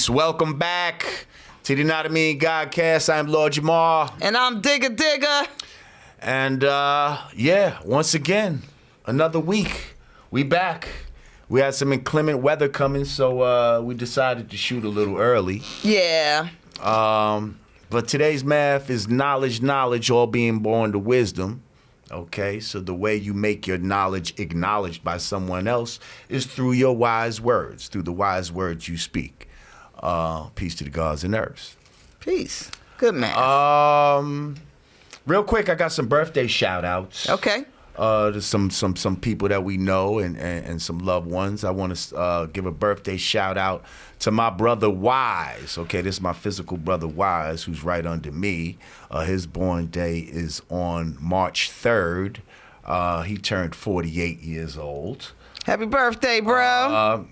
Peace. Welcome back to the Yanadameen Godcast. I'm Lord Jamar. And I'm Digga. And once again, another week. We back. We had some inclement weather coming, so we decided to shoot a little early. Yeah. But today's math is knowledge, all being born to wisdom. Okay, so the way you make your knowledge acknowledged by someone else is through your wise words, through the wise words you speak. Peace to the gods and earths. Peace. Good man. Real quick, I got some birthday shout outs. Okay. To some people that we know and some loved ones. I want to give a birthday shout out to my brother Wise. Okay, this is my physical brother Wise, who's right under me. His born day is on March 3rd. He turned 48 years old. Happy birthday, bro.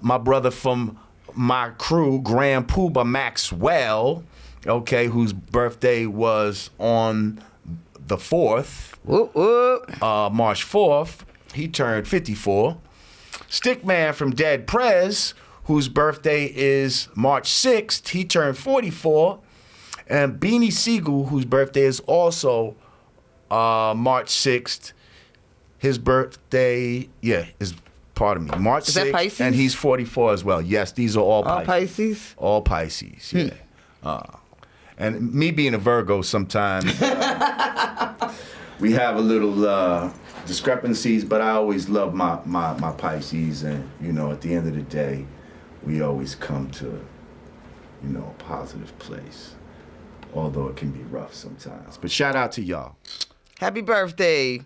My brother from my crew, Grand Pooba Maxwell, okay, whose birthday was on the 4th, March 4th, he turned 54. Stickman from Dead Prez, whose birthday is March 6th, he turned 44. And Beanie Siegel, whose birthday is also March 6th, his birthday, March 6th. Is that Pisces? And he's 44 as well. Yes, these are all Pisces. All Pisces? All Pisces, yeah. And me being a Virgo sometimes, we have a little discrepancies, but I always love my Pisces. And, at the end of the day, we always come to, a positive place. Although it can be rough sometimes. But shout out to y'all. Happy birthday.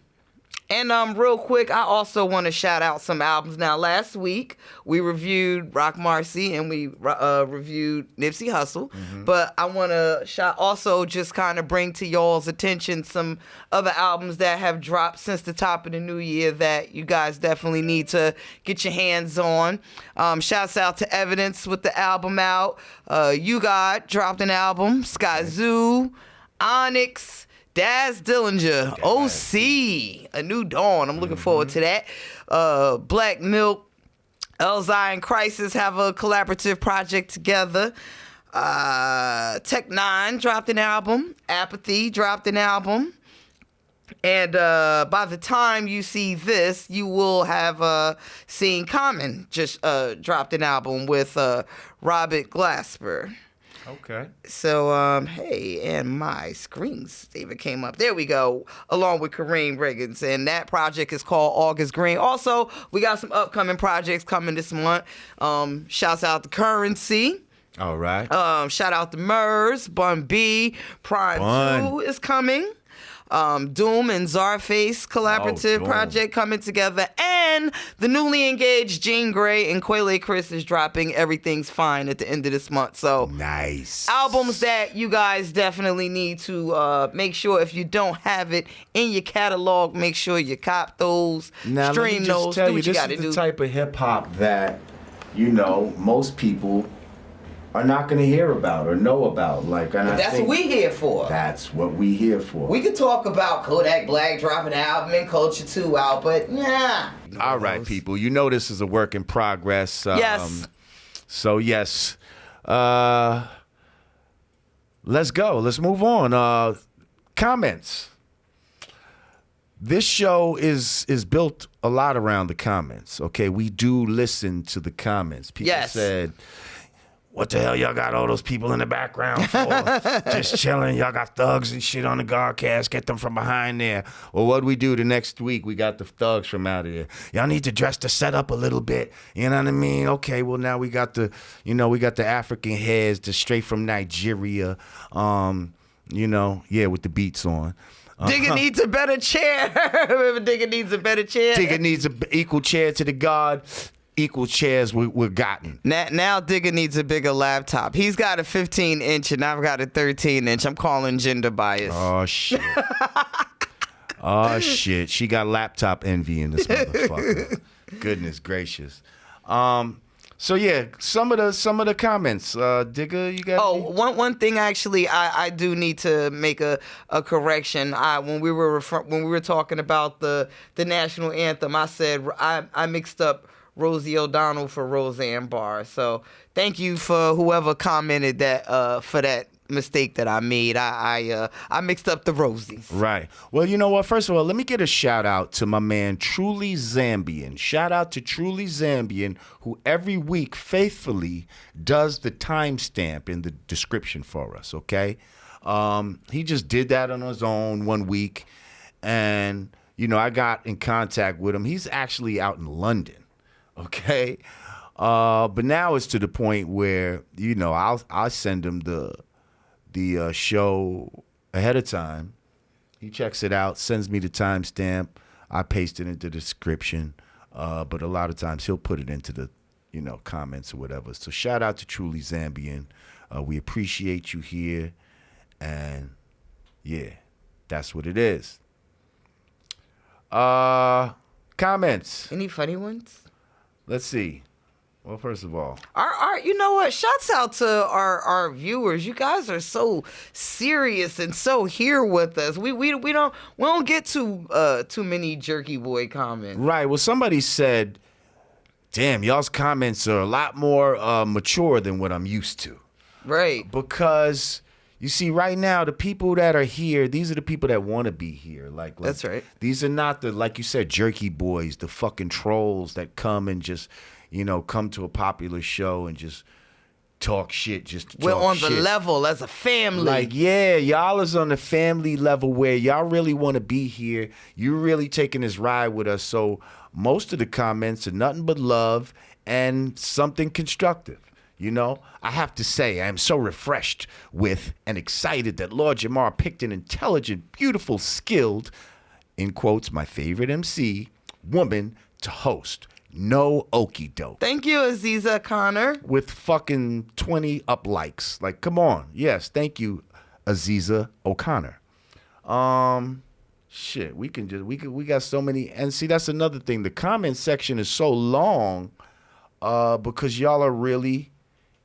And real quick, I also want to shout out some albums. Now, last week, we reviewed Rock Marcy and we reviewed Nipsey Hussle. Mm-hmm. But I want to also just kind of bring to y'all's attention some other albums that have dropped since the top of the new year that you guys definitely need to get your hands on. Shouts out to Evidence with the album out. You Got dropped an album. Sky Zoo, Onyx, Daz Dillinger, OC, A New Dawn. I'm looking forward to that. Black Milk, Elzai and Crisis have a collaborative project together. Tech Nine dropped an album. Apathy dropped an album. And by the time you see this, you will have seen Common just dropped an album with Robert Glasper. Okay. So, and my screensaver came up. There we go, along with Kareem Riggins. And that project is called August Green. Also, we got some upcoming projects coming this month. Shouts out to Currency. All right. Shout out to Murs, Bun B. Prime 2 is coming. Doom and Czarface collaborative project coming together, and the newly engaged Jean Grey and Quelle Chris is dropping Everything's Fine at the end of this month. So nice albums that you guys definitely need to make sure, if you don't have it in your catalog, make sure you cop those, now, stream those, do what you got to do. This is the type of hip hop that most people are not going to hear about or know about. That's what we here for. That's what we here for. We could talk about Kodak Black dropping an album and Culture 2 out, but yeah. All right, people. This is a work in progress. Yes. So, yes. Let's go. Let's move on. Comments. This show is built a lot around the comments, okay? We do listen to the comments. People said, what the hell y'all got all those people in the background for? Just chilling. Y'all got thugs and shit on the Godcast. Get them from behind there. Well, what'd we do the next week? We got the thugs from out of there. Y'all need to dress the setup a little bit. You know what I mean? Okay, well, now we got the African heads, the straight from Nigeria, with the beats on. Digga needs a better chair. Remember, Digga needs a better chair? Digga needs an equal chair to the God. Equal chairs we're gotten. Now Digga needs a bigger laptop. He's got a 15-inch and I've got a 13-inch. I'm calling gender bias. Oh, shit. Oh, shit. She got laptop envy in this motherfucker. Goodness gracious. So, yeah, some of the comments. Digga, you got one thing, actually, I do need to make a correction. When we were talking about the national anthem, I said I mixed up Rosie O'Donnell for Roseanne Barr. So thank you for whoever commented that for that mistake that I made. I mixed up the Rosies. Right. Well, you know what? First of all, let me get a shout out to my man Truly Zambian. Shout out to Truly Zambian, who every week faithfully does the timestamp in the description for us. Okay. He just did that on his own one week, and I got in contact with him. He's actually out in London. Okay. But now it's to the point where I'll send him the show ahead of time. He checks it out, sends me the timestamp. I paste it into the description. But a lot of times he'll put it into the, comments or whatever. So shout out to Truly Zambian. We appreciate you here. And yeah, that's what it is. Comments. Any funny ones? Let's see. Well, first of all, you know what? Shouts out to our viewers. You guys are so serious and so here with us. We don't get too many jerky boy comments. Right. Well, somebody said, "Damn, y'all's comments are a lot more mature than what I'm used to." Right. Because you see, right now, the people that are here, these are the people that want to be here. Like that's right. These are not the, like you said, jerky boys, the fucking trolls that come and just, come to a popular show and just talk shit. We're on the level as a family. Like, yeah, y'all is on the family level where y'all really want to be here. You're really taking this ride with us. So most of the comments are nothing but love and something constructive. I have to say, I am so refreshed with and excited that Lord Jamar picked an intelligent, beautiful, skilled, in quotes, my favorite MC, woman to host. No okie doke. Thank you, Aziza Connor. With fucking 20 up likes. Like, come on. Yes, thank you, Aziza O'Connor. Shit, we got so many. And see, that's another thing. The comment section is so long because y'all are really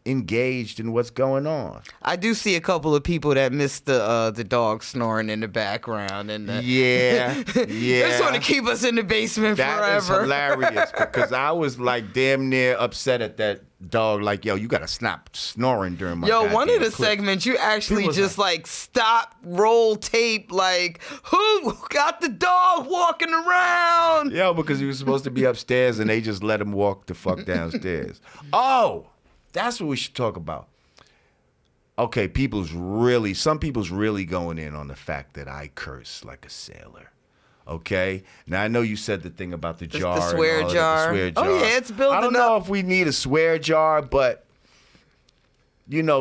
engaged in what's going on. I do see a couple of people that missed the dog snoring in the background, and yeah. They just want to keep us in the basement forever. That is hilarious because I was like damn near upset at that dog. Like, yo, you gotta stop snoring during my. One of the clip. segments you actually just like stop, roll tape, like who got the dog walking around? Yo, because he was supposed to be upstairs and they just let him walk the fuck downstairs. Oh. That's what we should talk about. Okay, some people's really going in on the fact that I curse like a sailor. Okay? Now, I know you said the thing about the jar. The swear jar. The swear jar. Oh, yeah, it's building up. I don't know if we need a swear jar, but,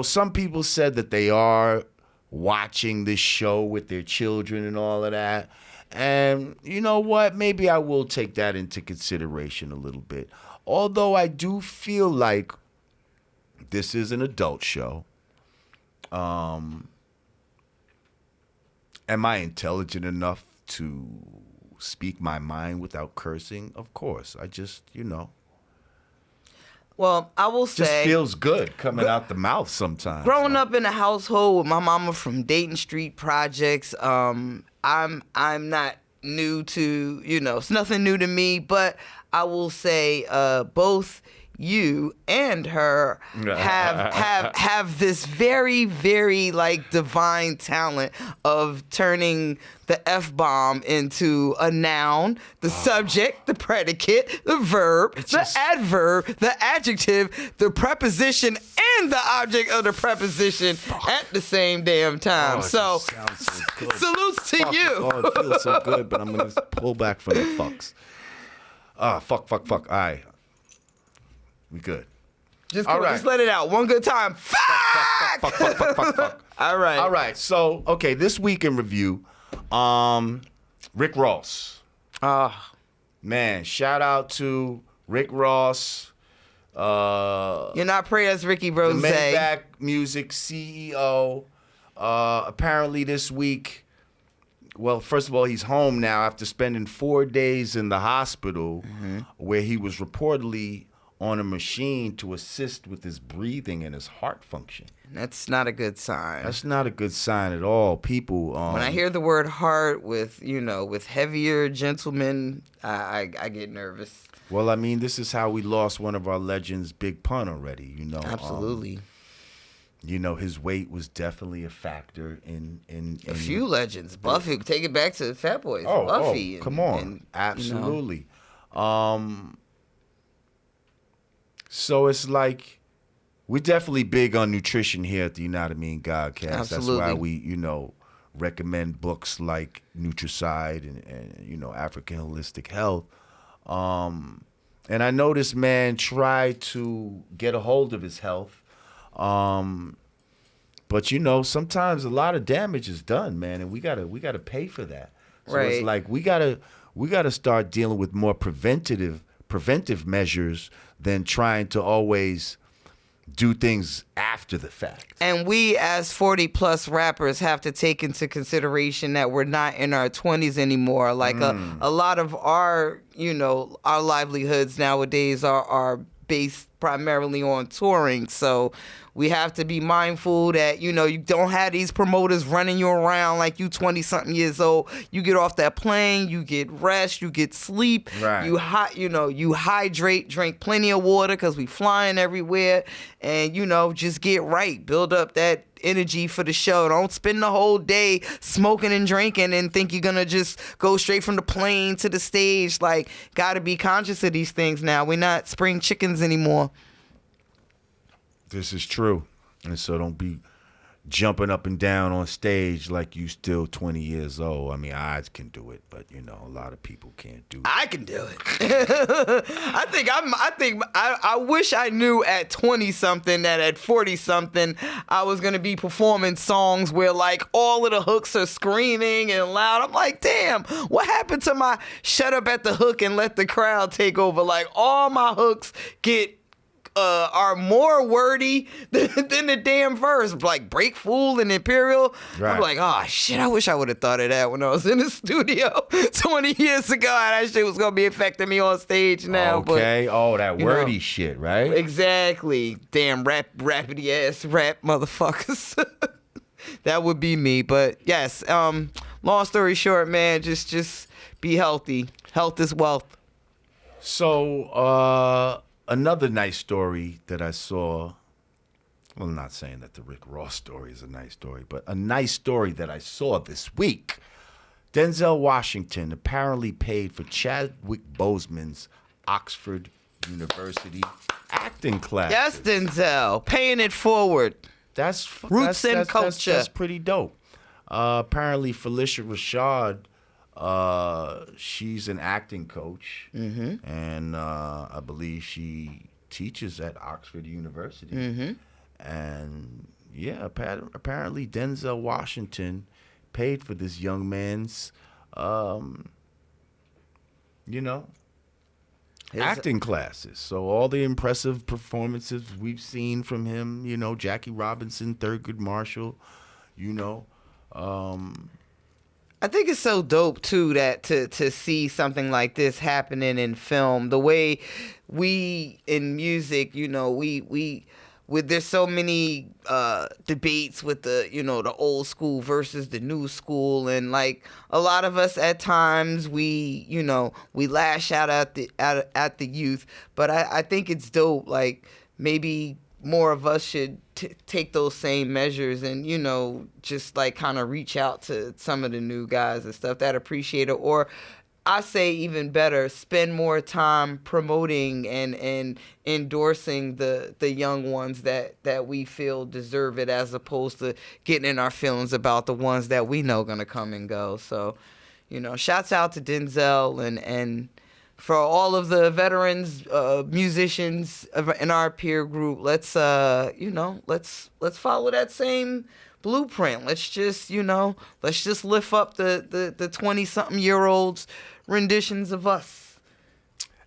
some people said that they are watching this show with their children and all of that. And you know what? Maybe I will take that into consideration a little bit. Although I do feel like this is an adult show. Am I intelligent enough to speak my mind without cursing? Of course. I just, Well, I will say, just feels good coming out the mouth sometimes. Growing up in a household with my mama from Dayton Street Projects, I'm not new to, it's nothing new to me, but I will say both you and her have this very, very like divine talent of turning the F-bomb into a noun, the subject, the predicate, the verb, adverb, the adjective, the preposition, and the object of the preposition at the same damn time. So salutes to you. Oh, it feels so good, but I'm going to pull back from the fucks. Fuck. All right. We good. Just let it out one good time. Fuck. All right. So, okay, this week in review, Rick Ross. Man, shout out to Rick Ross. You're not pray as Ricky Rose. The Maybach Music CEO. Apparently this week, well, first of all, he's home now after spending 4 days in the hospital where he was reportedly on a machine to assist with his breathing and his heart function. That's not a good sign. That's not a good sign at all. People, when I hear the word heart with heavier gentlemen, I get nervous. Well, I mean, this is how we lost one of our legends, Big Pun, already. Absolutely. His weight was definitely a factor in a few legends. Buffy, take it back to the Fat Boys. Buffy. Come on. Absolutely. So it's like, we're definitely big on nutrition here at the Yanadameen Godcast. Absolutely. That's why we, recommend books like Nutricide and African Holistic Health. And I know this man tried to get a hold of his health. But sometimes a lot of damage is done, man, and we gotta pay for that. So right. It's like we gotta start dealing with more preventive measures than trying to always do things after the fact. And we as 40 plus rappers have to take into consideration that we're not in our 20s anymore. Like a lot of our livelihoods nowadays are based primarily on touring. So we have to be mindful that, you don't have these promoters running you around like you 20-something years old. You get off that plane, you get rest, you get sleep. Right. You hydrate, drink plenty of water because we flying everywhere. And, just get right. Build up that energy for the show. Don't spend the whole day smoking and drinking and think you're gonna just go straight from the plane to the stage. Like, gotta be conscious of these things now. We're not spring chickens anymore. This is true. And so don't be jumping up and down on stage like you still 20 years old. I mean, I can do it, but a lot of people can't do it. I can do it. I wish I knew at 20 something that at 40 something I was gonna be performing songs where like all of the hooks are screaming and loud. I'm like, damn, what happened to my shut up at the hook and let the crowd take over? Like all my hooks are more wordy than the damn verse, like Break Fool and Imperial. Right. I'm like, oh shit, I wish I would have thought of that when I was in the studio 20 years ago. That shit was gonna be affecting me on stage now. Okay, that wordy shit, right? Exactly. Damn rapidy ass rap motherfuckers. That would be me. But yes, long story short, man, just be healthy. Health is wealth. So, another nice story that I saw, well, I'm not saying that the Rick Ross story is a nice story, but a nice story that I saw this week. Denzel Washington apparently paid for Chadwick Boseman's Oxford University acting class. Yes, Denzel, paying it forward. That's roots and culture. That's pretty dope. Apparently, Felicia Rashad, she's an acting coach, and I believe she teaches at Oxford University. And yeah, apparently Denzel Washington paid for this young man's, acting classes. So all the impressive performances we've seen from him, Jackie Robinson, Thurgood Marshall, I think it's so dope too that to see something like this happening in film. The way we in music, there's so many debates with the old school versus the new school, and like a lot of us at times we lash out at the youth, but I think it's dope. Like maybe more of us should take those same measures and, just like kind of reach out to some of the new guys and stuff that appreciate it. Or I say even better, spend more time promoting and endorsing the young ones that we feel deserve it, as opposed to getting in our feelings about the ones that we know going to come and go. So, shouts out to Denzel and for all of the veterans, musicians in our peer group. Let's follow that same blueprint. Let's just lift up the 20-something-year-olds renditions of us.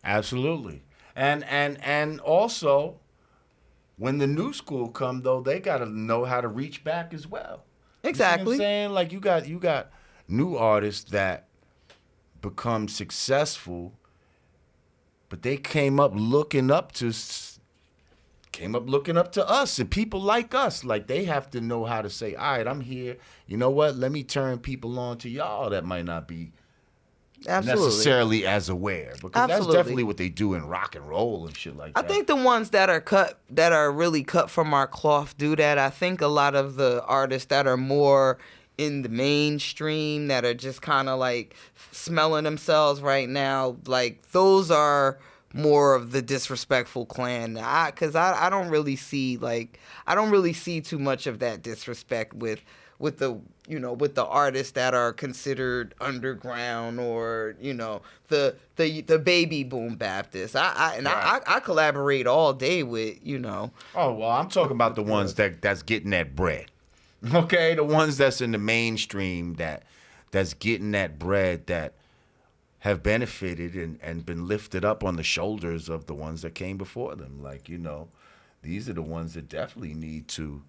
Absolutely. And also, when the new school come, though, they got to know how to reach back as well. Exactly. You see what I'm saying? Like, you got new artists that become successful, but they came up looking up to us, and people like us. Like, they have to know how to say, all right, I'm here. You know what? Let me turn people on to y'all that might not be necessarily as aware, because that's definitely what they do in rock and roll and shit like that. I think the ones that are really cut from our cloth do that. I think a lot of the artists that are more in the mainstream, that are just kind of like smelling themselves right now, like those are more of the disrespectful clan. Because I don't really see too much of that disrespect with the artists that are considered underground, or the baby boom Baptists. I collaborate all day with. Oh well, I'm talking about the ones that's getting that bread. Okay, the ones that's in the mainstream that's getting that bread, that have benefited and been lifted up on the shoulders of the ones that came before them. Like, these are the ones that definitely need to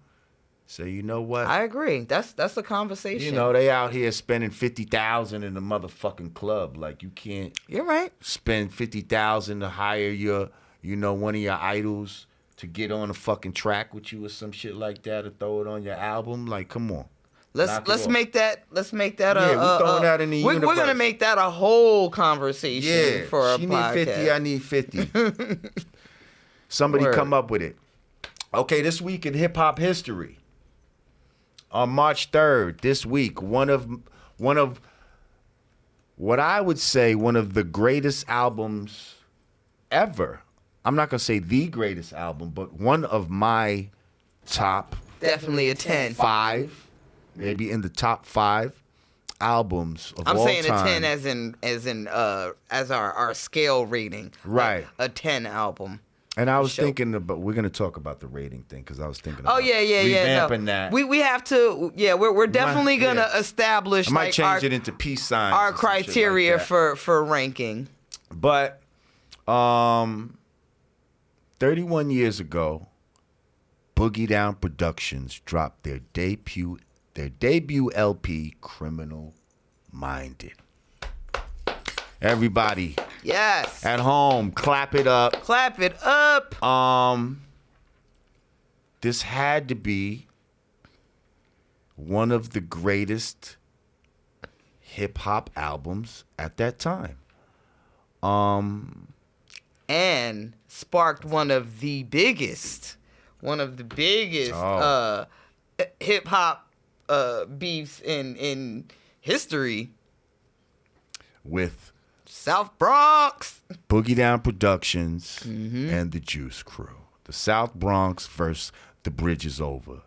say, you know what? I agree. That's a conversation. They out here spending $50,000 in the motherfucking club. Like, you can't. You're right. Spend $50,000 to hire your, one of your idols to get on a fucking track with you or some shit like that, or throw it on your album. Like, come on. Let's make that we're throwing that in the universe. We're gonna make that a whole conversation for a podcast. Need 50, I need 50. Somebody come up with it. Okay, this week in hip hop history, on March 3rd, this week, one of what I would say one of the greatest albums ever. I'm not gonna say the greatest album, but one of my top, definitely a 10, 5. Maybe in the top 5 albums of all time. I'm saying a 10 as our scale rating. Right. Like a 10 album. And I was thinking about, we're going to talk about the rating thing, because I was thinking about revamping that. We have to, we're definitely going to establish I might change it into peace signs. Our criteria for ranking. But 31 years ago, Boogie Down Productions dropped their debut LP, Criminal Minded. Everybody. Yes. At home, clap it up. Clap it up. This had to be one of the greatest hip hop albums at that time. And sparked one of the biggest hip hop beefs in history with South Bronx, Boogie Down Productions, and the Juice Crew. The South Bronx versus The Bridge Is Over.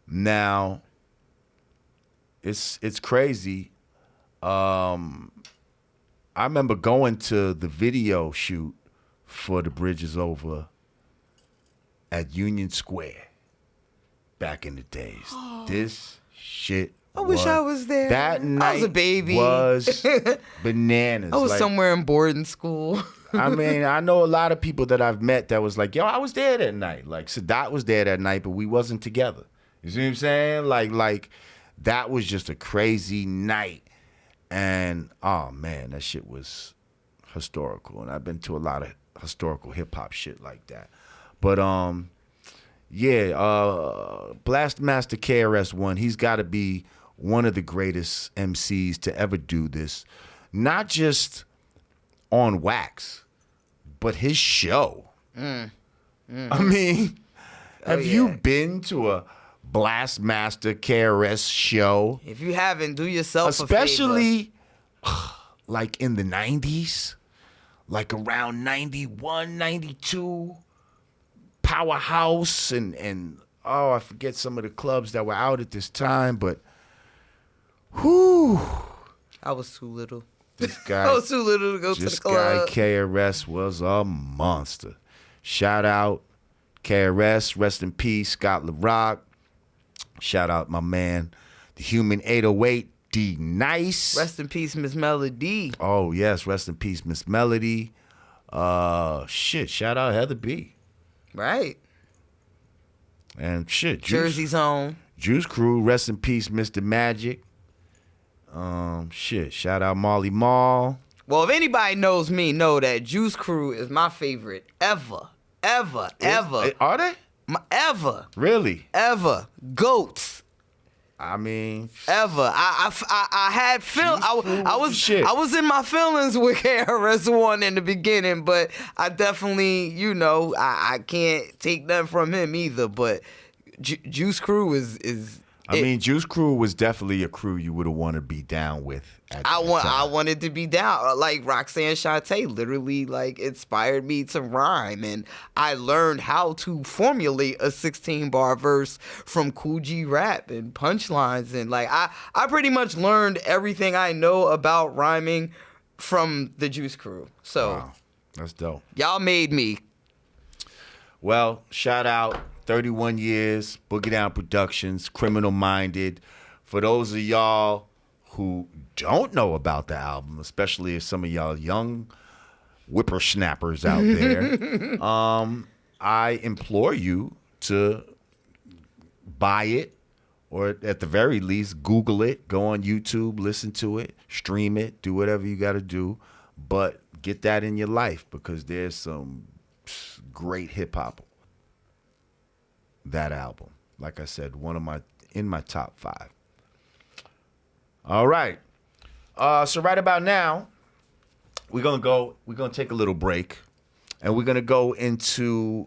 Now, it's crazy. I remember going to the video shoot for The Bridge Is Over at Union Square back in the days. This shit. I wish I was there. That night I was a baby. Was bananas. I was somewhere in boarding school. I mean, I know a lot of people that I've met that was like, yo, I was there that night. Like, Sadat was there that night, but we wasn't together. You see what I'm saying? Like that was just a crazy night. And, oh, man, that shit was historical. And I've been to a lot of historical hip-hop shit like that. But, Blast Master KRS-One, he's got to be one of the greatest MCs to ever do this. Not just on wax, but his show. I mean, have you been to a Blast Master KRS show? If you haven't, do yourself especially a favor. Like in the 90s, like around 91, 92, Powerhouse and I forget some of the clubs that were out at this time, but whew. I was too little. This guy, I was too little to go to the club. This guy, KRS, was a monster. Shout out KRS, rest in peace, Scott LaRock. Shout out my man, the Human 808, D Nice. Rest in peace, Miss Melody. Oh, yes, rest in peace, Miss Melody. Shout out Heather B. Right. And Jersey's own. Juice Crew, rest in peace, Mr. Magic. Shout out Marley Marl. Well, if anybody knows me, know that Juice Crew is my favorite ever. Are they? Ever. Really? Ever. Goats. I mean, ever. I had I was in my feelings with KRS-One in the beginning, but I definitely, you know, I can't take nothing from him either. But Juice Crew is. I mean, Juice Crew was definitely a crew you would have wanted to be down with. I wanted to be down. Like Roxanne Shanté literally like inspired me to rhyme, and I learned how to formulate a 16-bar verse from Cool G rap and punchlines, and like I pretty much learned everything I know about rhyming from the Juice Crew. So wow, that's dope. Y'all made me. Well, shout out 31 years, Boogie Down Productions, Criminal Minded. For those of y'all who don't know about the album, especially some of y'all young whippersnappers out there, I implore you to buy it, or at the very least, Google it, go on YouTube, listen to it, stream it, do whatever you got to do, but get that in your life because there's some great hip-hop. That album, like I said, in my top 5. All right. So right about now, we're gonna take a little break, and we're gonna go into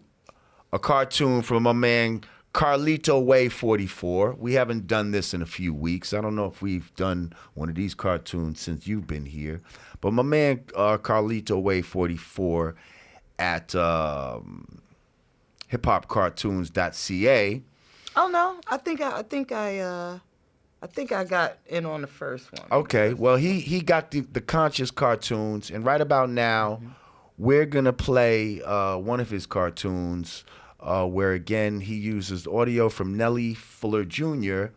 a cartoon from my man Carlito Way 44. We haven't done this in a few weeks. I don't know if we've done one of these cartoons since you've been here, but my man Carlito Way 44 at hiphopcartoons.ca. Oh no, I think I got in on the first one. Okay, well he got the conscious cartoons, and right about now we're gonna play one of his cartoons where again he uses audio from Nelly Fuller Jr.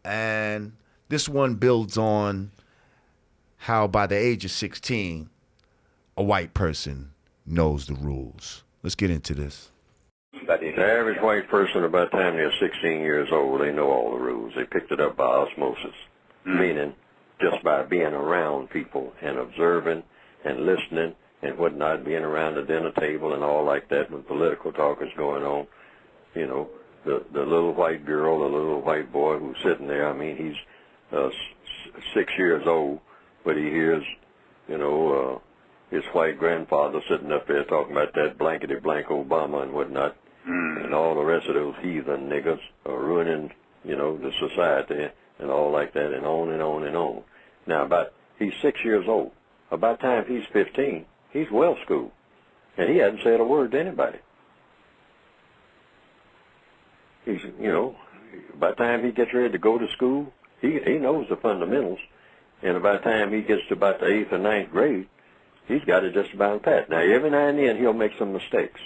and this one builds on how by the age of 16 a white person knows the rules. Let's get into this. The average white person, about the time they're 16 years old, they know all the rules. They picked it up by osmosis, meaning just by being around people and observing and listening and whatnot, being around the dinner table and all like that when political talk is going on. You know, the little white girl, the little white boy who's sitting there, I mean, he's 6 years old, but he hears, you know, his white grandfather sitting up there talking about that blankety-blank Obama and whatnot. And all the rest of those heathen niggas are ruining, you know, the society and all like that, and on and on and on. Now, he's 6 years old. About the time he's 15, he's well schooled, and he hasn't said a word to anybody. He's, you know, by the time he gets ready to go to school, he knows the fundamentals, and by the time he gets to about the 8th or 9th grade, he's got it just about pat. Now, every now and then he'll make some mistakes.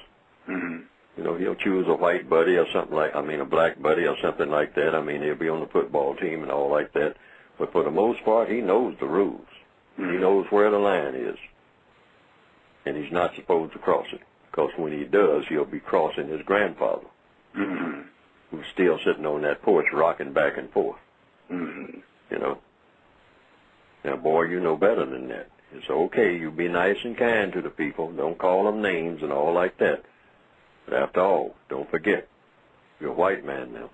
You know, he'll choose a white buddy or something a black buddy or something like that. I mean, he'll be on the football team and all like that. But for the most part, he knows the rules. He knows where the line is. And he's not supposed to cross it. Because when he does, he'll be crossing his grandfather, who's still sitting on that porch rocking back and forth. You know. Now, boy, you know better than that. It's okay. You be nice and kind to the people. Don't call them names and all like that. But after all, don't forget, you're a white man now.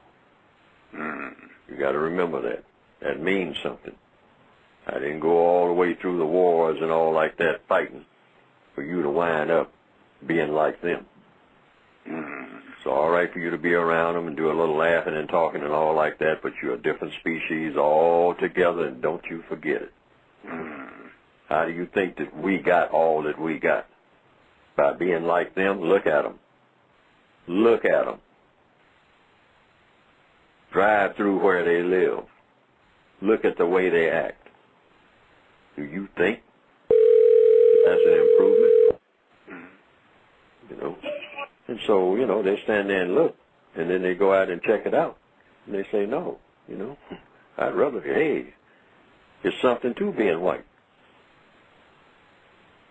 You got to remember that. That means something. I didn't go all the way through the wars and all like that fighting for you to wind up being like them. It's all right for you to be around them and do a little laughing and talking and all like that, but you're a different species altogether, and don't you forget it. How do you think that we got all that we got? By being like them? Look at them. Look at them. Drive through where they live. Look at the way they act. Do you think that's an improvement? You know? And so, you know, they stand there and look, and then they go out and check it out. And they say, no, you know, I'd rather, hey, there's something to being white.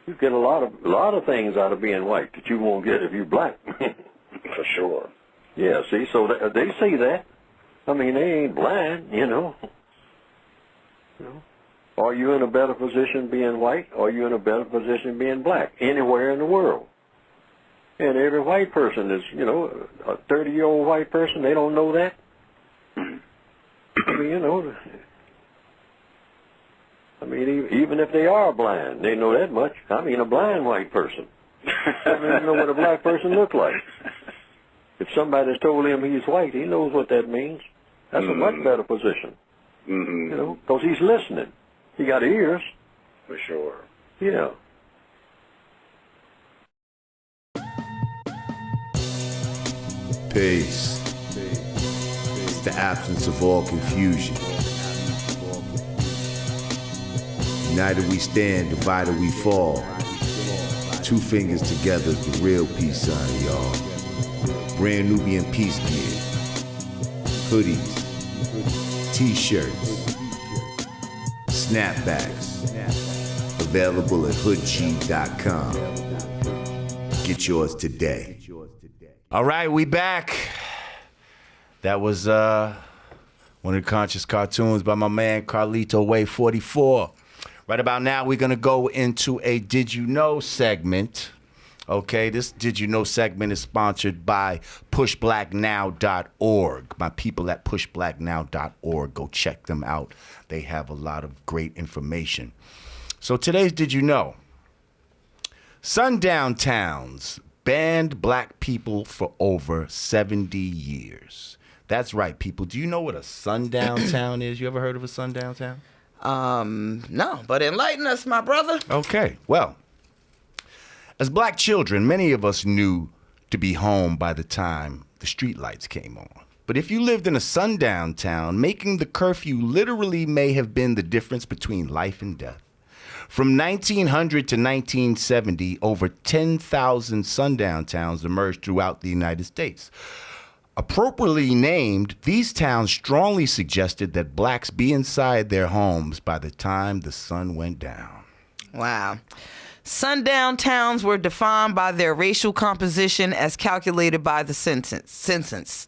You get a lot of things out of being white that you won't get if you're black. For sure. Yeah, see, so they see that. I mean, they ain't blind, you know. Are you in a better position being white? Or are you in a better position being black? Anywhere in the world. And every white person is, you know, a 30-year-old white person, they don't know that. mean, even if they are blind, they know that much. I mean, a blind white person. They don't even know what a black person looks like. If somebody's told him he's white, he knows what that means. That's a much better position. Because he's listening. He got ears. For sure. Yeah. Peace. It's the absence of all confusion. United we stand, divided we fall. 2 fingers together is the real peace sign, y'all. Brand Nubian peace gear. Hoodies. T-shirts. Snapbacks. Available at hoodg.com. Get yours today. All right, we back. That was one of the conscious cartoons by my man Carlito Way 44. Right about now, we're going to go into a Did You Know segment. Okay, this Did You Know segment is sponsored by pushblacknow.org. My people at pushblacknow.org, go check them out. They have a lot of great information. So today's Did You Know? Sundown towns banned black people for over 70 years. That's right, people. Do you know what a sundown town is? You ever heard of a sundown town? No, but enlighten us, my brother. Okay, well, as black children, many of us knew to be home by the time the streetlights came on. But if you lived in a sundown town, making the curfew literally may have been the difference between life and death. From 1900 to 1970, over 10,000 sundown towns emerged throughout the United States. Appropriately named, these towns strongly suggested that blacks be inside their homes by the time the sun went down. Wow. Sundown towns were defined by their racial composition as calculated by the census.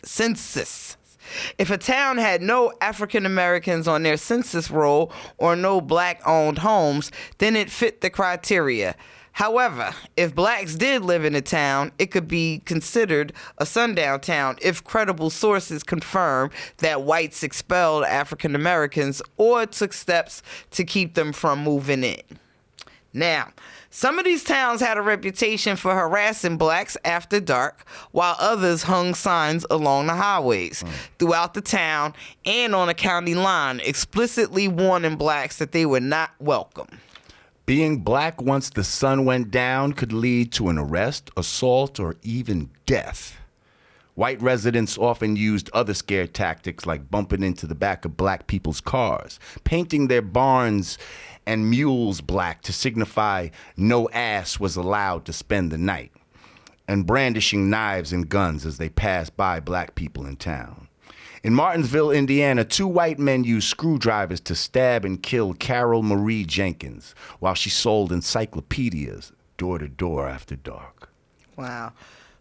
If a town had no African Americans on their census roll or no black-owned homes, then it fit the criteria. However, if blacks did live in a town, it could be considered a sundown town if credible sources confirm that whites expelled African Americans or took steps to keep them from moving in. Now, some of these towns had a reputation for harassing blacks after dark, while others hung signs along the highways, throughout the town, and on a county line, explicitly warning blacks that they were not welcome. Being black once the sun went down could lead to an arrest, assault, or even death. White residents often used other scare tactics like bumping into the back of black people's cars, painting their barns and mules black to signify no ass was allowed to spend the night, and brandishing knives and guns as they passed by black people in town. In Martinsville, Indiana, 2 white men used screwdrivers to stab and kill Carol Marie Jenkins while she sold encyclopedias door to door after dark. Wow.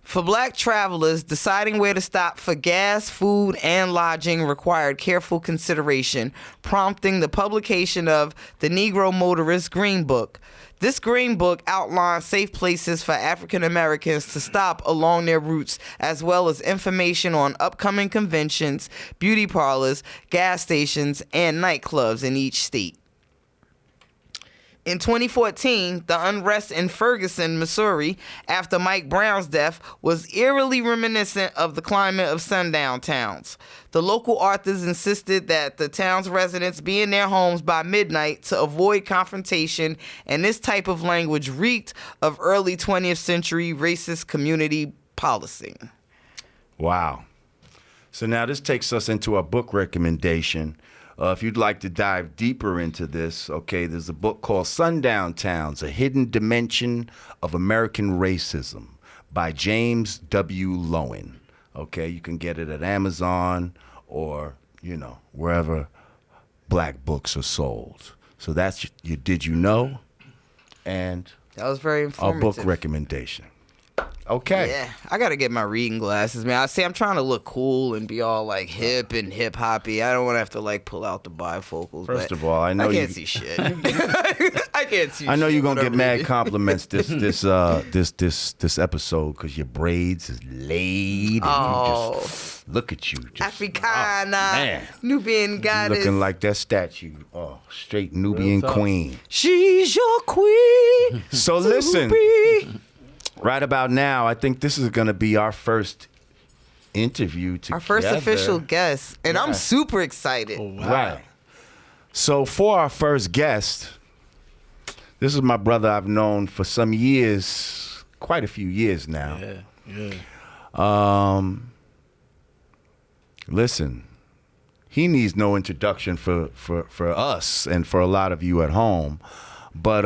For black travelers, deciding where to stop for gas, food, and lodging required careful consideration, prompting the publication of the Negro Motorist Green Book. This Green Book outlines safe places for African Americans to stop along their routes, as well as information on upcoming conventions, beauty parlors, gas stations, and nightclubs in each state. In 2014, the unrest in Ferguson, Missouri, after Mike Brown's death was eerily reminiscent of the climate of sundown towns. The local authors insisted that the town's residents be in their homes by midnight to avoid confrontation, and this type of language reeked of early 20th century racist community policing. Wow. So now this takes us into our book recommendation. If you'd like to dive deeper into this, okay, there's a book called Sundown Towns, A Hidden Dimension of American Racism by James W. Lowen. Okay, you can get it at Amazon or, wherever black books are sold. So that's your Did You Know? And that was very our informative. book recommendation. Okay. Yeah, I gotta get my reading glasses, man. I'm trying to look cool and be all like hip and hip hoppy. I don't want to have to like pull out the bifocals. First of all, I know I can't see shit. I can't see. I know shit, you're gonna get whatever mad it is. compliments this episode because your braids is laid. And Oh. you just, look at you, just, Africana, man. Nubian goddess. looking like that statue. Oh, straight Nubian talk. queen. She's your queen. So listen, Dupré. right about now, I think this is gonna be our first interview together. Our first official guest, and I'm Yeah. super excited. Right. So for our first guest, this is my brother I've known for some years, quite a few years now. Yeah. Listen, he needs no introduction for us and for a lot of you at home. But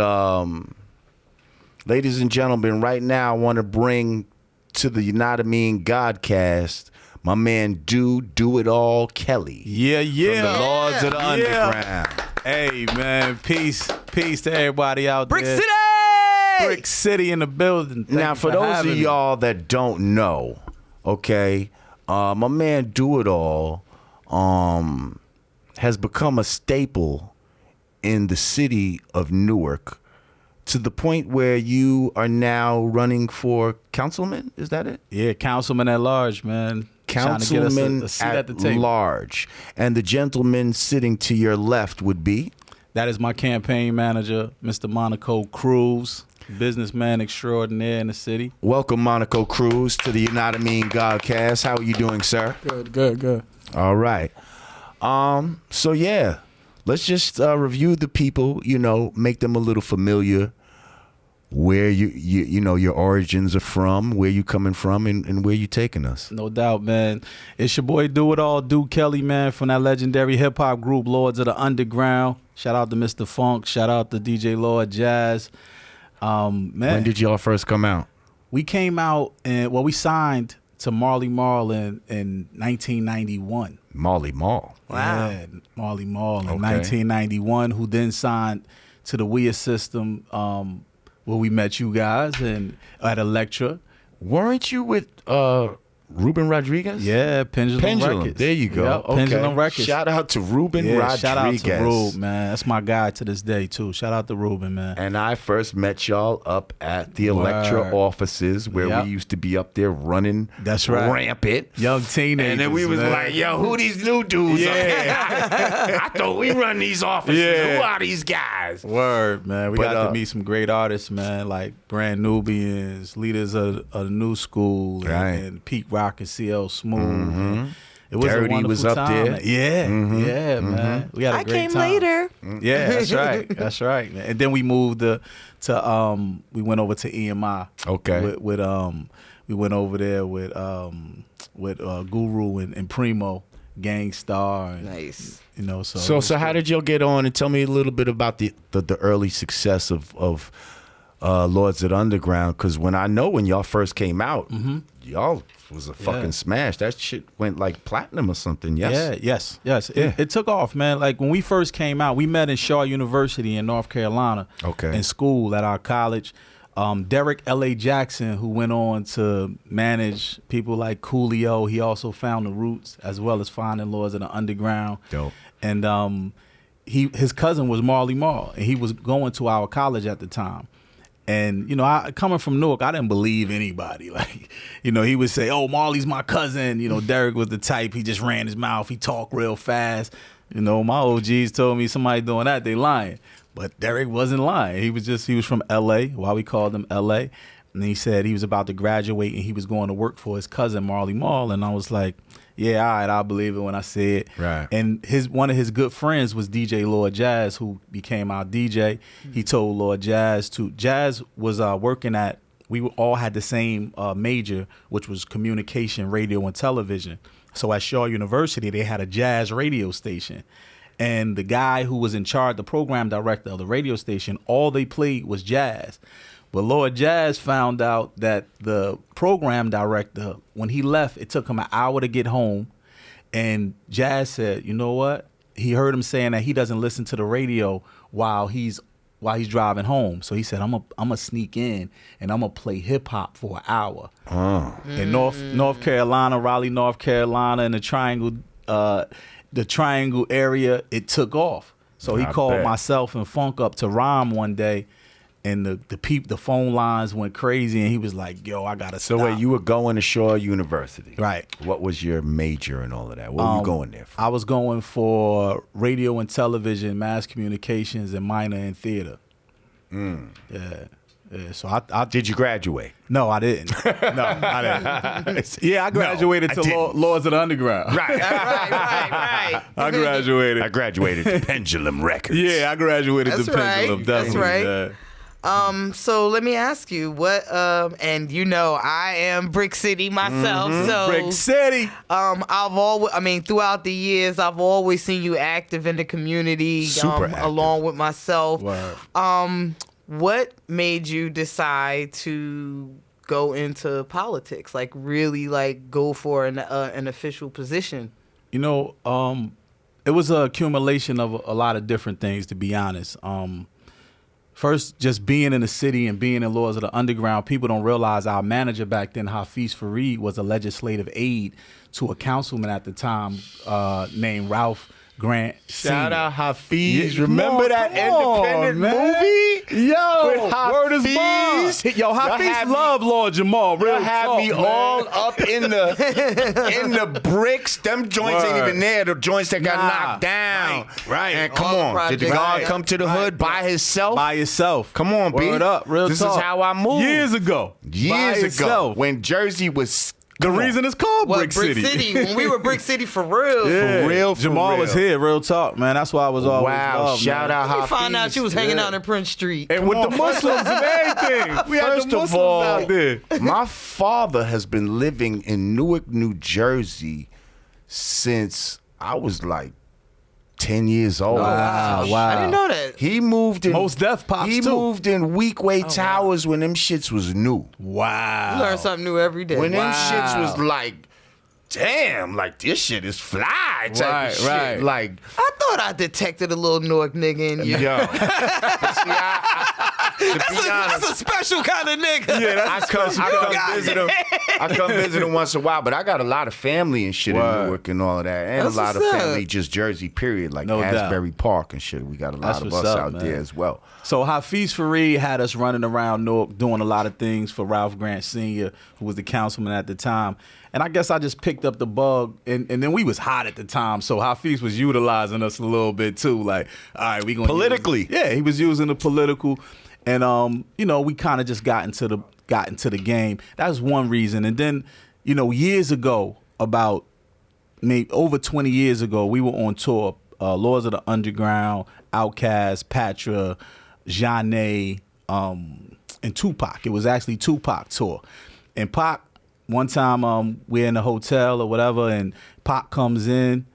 ladies and gentlemen, right now I want to bring to the Yanadameen Godcast my man DoItAll Kelly. Yeah. From the Lords of the Underground. Hey, man. Peace to everybody out Brick there. City. Brick City in the building. Thank Now, you for those having of me. y'all that don't know, okay, my man DoItAll has become a staple in the city of Newark to the point where you are now running for councilman. Is that it? Yeah, councilman at large, man. Trying to get us Councilman a seat at the table. large. And the gentleman sitting to your left would be? That is my campaign manager, Mr. Monaco Cruz, businessman extraordinaire in the city. Welcome, Monaco Cruz, to the Yanadameen Godcast. How are you doing, sir? Good. All right. So yeah, let's just review the people, make them a little familiar where you know your origins are from, where you coming from, and where you taking us. No doubt, man. It's your boy DoItAll, Duke Kelly, man, from that legendary hip hop group Lords of the Underground. Shout out to Mr. Funk. Shout out to DJ Lord Jazz. Man, When did y'all first come out? we came out and we signed to Marley Marl in 1991. Marley Marl. Wow. Yeah, Marley Marl in Okay. 1991, who then signed to the WIA system, where we met you guys and at Electra. Weren't you with Ruben Rodriguez? Yeah, Pendulum Records. There you go. Yep, Okay. Pendulum Records. Shout out to Ruben Rodriguez. Shout out to Rube, man. That's my guy to this day too. Shout out to Ruben, man. And I first met y'all up at the Electra Word. offices where Yep. we used to be up there running That's right. rampant. Young teenagers. And then we was man. like, yo, who these new dudes up here? I thought we run these offices. Yeah. Who are these guys? Word, man. We But, got to meet some great artists, man, like Brand Nubians, leaders of the new school, Right. and Pete Rock and CL Smooth. It was Dirty a wonderful was up time. there. Man. Yeah, man. We had a I great came time. later. Yeah, that's right. That's right. Man. And then we moved to we went over to EMI. Okay. With we went over there with Guru and Primo, Gangstar. And, Nice. You know, so So how did y'all get on? And tell me a little bit about the early success of Lords of the Underground. Because when y'all first came out, y'all was a fucking smash. That shit went like platinum or something. Yes. Yeah, yes. It took off, man. Like when we first came out, we met in Shaw University in North Carolina. Okay. In school at our college. Derek L.A. Jackson, who went on to manage people like Coolio, he also found the Roots as well as finding Lords of the Underground. Dope. And his cousin was Marley Marl, and he was going to our college at the time. And, coming from Newark, I didn't believe anybody. Like, he would say, oh, Marley's my cousin. Derek was the type, he just ran his mouth. He talked real fast. My OGs told me somebody doing that, they lying. But Derek wasn't lying. He was from L.A., why we called him L.A. And he said he was about to graduate and he was going to work for his cousin, Marley Marl. And I was like, yeah, all right, I'll believe it when I see it. Right. And one of his good friends was DJ Lord Jazz, who became our DJ. He told Lord Jazz Jazz was working at, we all had the same major, which was communication, radio, and television. So at Shaw University, they had a jazz radio station. And the guy who was in charge, the program director of the radio station, all they played was jazz. But Lord Jazz found out that the program director, when he left, it took him an hour to get home. And Jazz said, you know what? He heard him saying that he doesn't listen to the radio while he's while he's driving home. So he said, I'm gonna sneak in and I'm gonna play hip hop for an hour. In North Carolina, Raleigh, North Carolina, in the Triangle area, it took off. So he called myself and Funk up to rhyme one day, and the phone lines went crazy, and he was like, "Yo, I gotta stop." So wait, you were going to Shaw University, right? What was your major and all of that? What were you going there for? I was going for radio and television, mass communications, and minor in theater. Yeah. So I did you graduate? No, I didn't. No, I didn't. Yeah, I graduated to Lords of the Underground. Right. right. I graduated to Pendulum Records. Yeah, I graduated to Pendulum. That's Definitely. right. So let me ask you what, and you know, I am Brick City myself. So Brick City. Throughout the years, I've always seen you active in the community, Super active. along with myself. Word. What made you decide to go into politics? Like really, like go for an official position? You know, it was an accumulation of a lot of different things, to be honest. First, just being in the city and being in Lords of the Underground, people don't realize our manager back then, Hafiz Fareed, was a legislative aide to a councilman at the time named Ralph Grant Sr. Shout out Hafiz. Yeah, Remember that independent movie? Yo, With word is Hafiz? bond. Yo, Hafiz love Lord Jamar. Real Y'all had talk, me man. all up in the bricks. Them joints ain't Word. even there. The joints that got Nah. knocked down. Right. And come All on. Did the projects. guy Right. come to the hood by himself? By yourself. Come on, B. Word up. Real This talk. is how I moved. Years ago. By Years ago. yourself. When Jersey was... The reason it's called What, Brick City. When we were Brick City for real. Yeah. For real, Jamal was here. Real talk, man. That's why I was always Wow. loved, Shout man. out We Hafiz. found out you was hanging out in Prince Street. And with the Muslims and everything. We had First the of Muslims all, out there. my father has been living in Newark, New Jersey since I was like 10 years old. Wow. I didn't know that. He moved in Most Def Pops, He too. moved in Weequay Towers when them shits was new. Wow. You learn something new every day. When them shits was like, damn, like this shit is fly type Right, of shit. right. Like, I thought I detected a little Newark nigga in you. yo. See, to be honest, That's a special kind of nigga. I come visit him once in a while, but I got a lot of family and shit Word. in Newark and all of that, and That's a lot of what's up. family just Jersey period, like No doubt. Asbury Park and shit. We got a lot That's of what's us up, out man. there as well. So Hafiz Fareed had us running around Newark doing a lot of things for Ralph Grant Sr., who was the councilman at the time. And I guess I just picked up the bug, and then we was hot at the time, so Hafiz was utilizing us a little bit too. Like, all right, we gonna Politically. yeah, he was using the political, and you know, we kind of just got into the game. That was one reason. And then, you know, years ago, about maybe over 20 years ago, we were on tour. Lords of the Underground, Outkast, Patra, Janae, and Tupac. It was actually Tupac tour, and Pac. One time, we're in a hotel or whatever, and Pac comes in,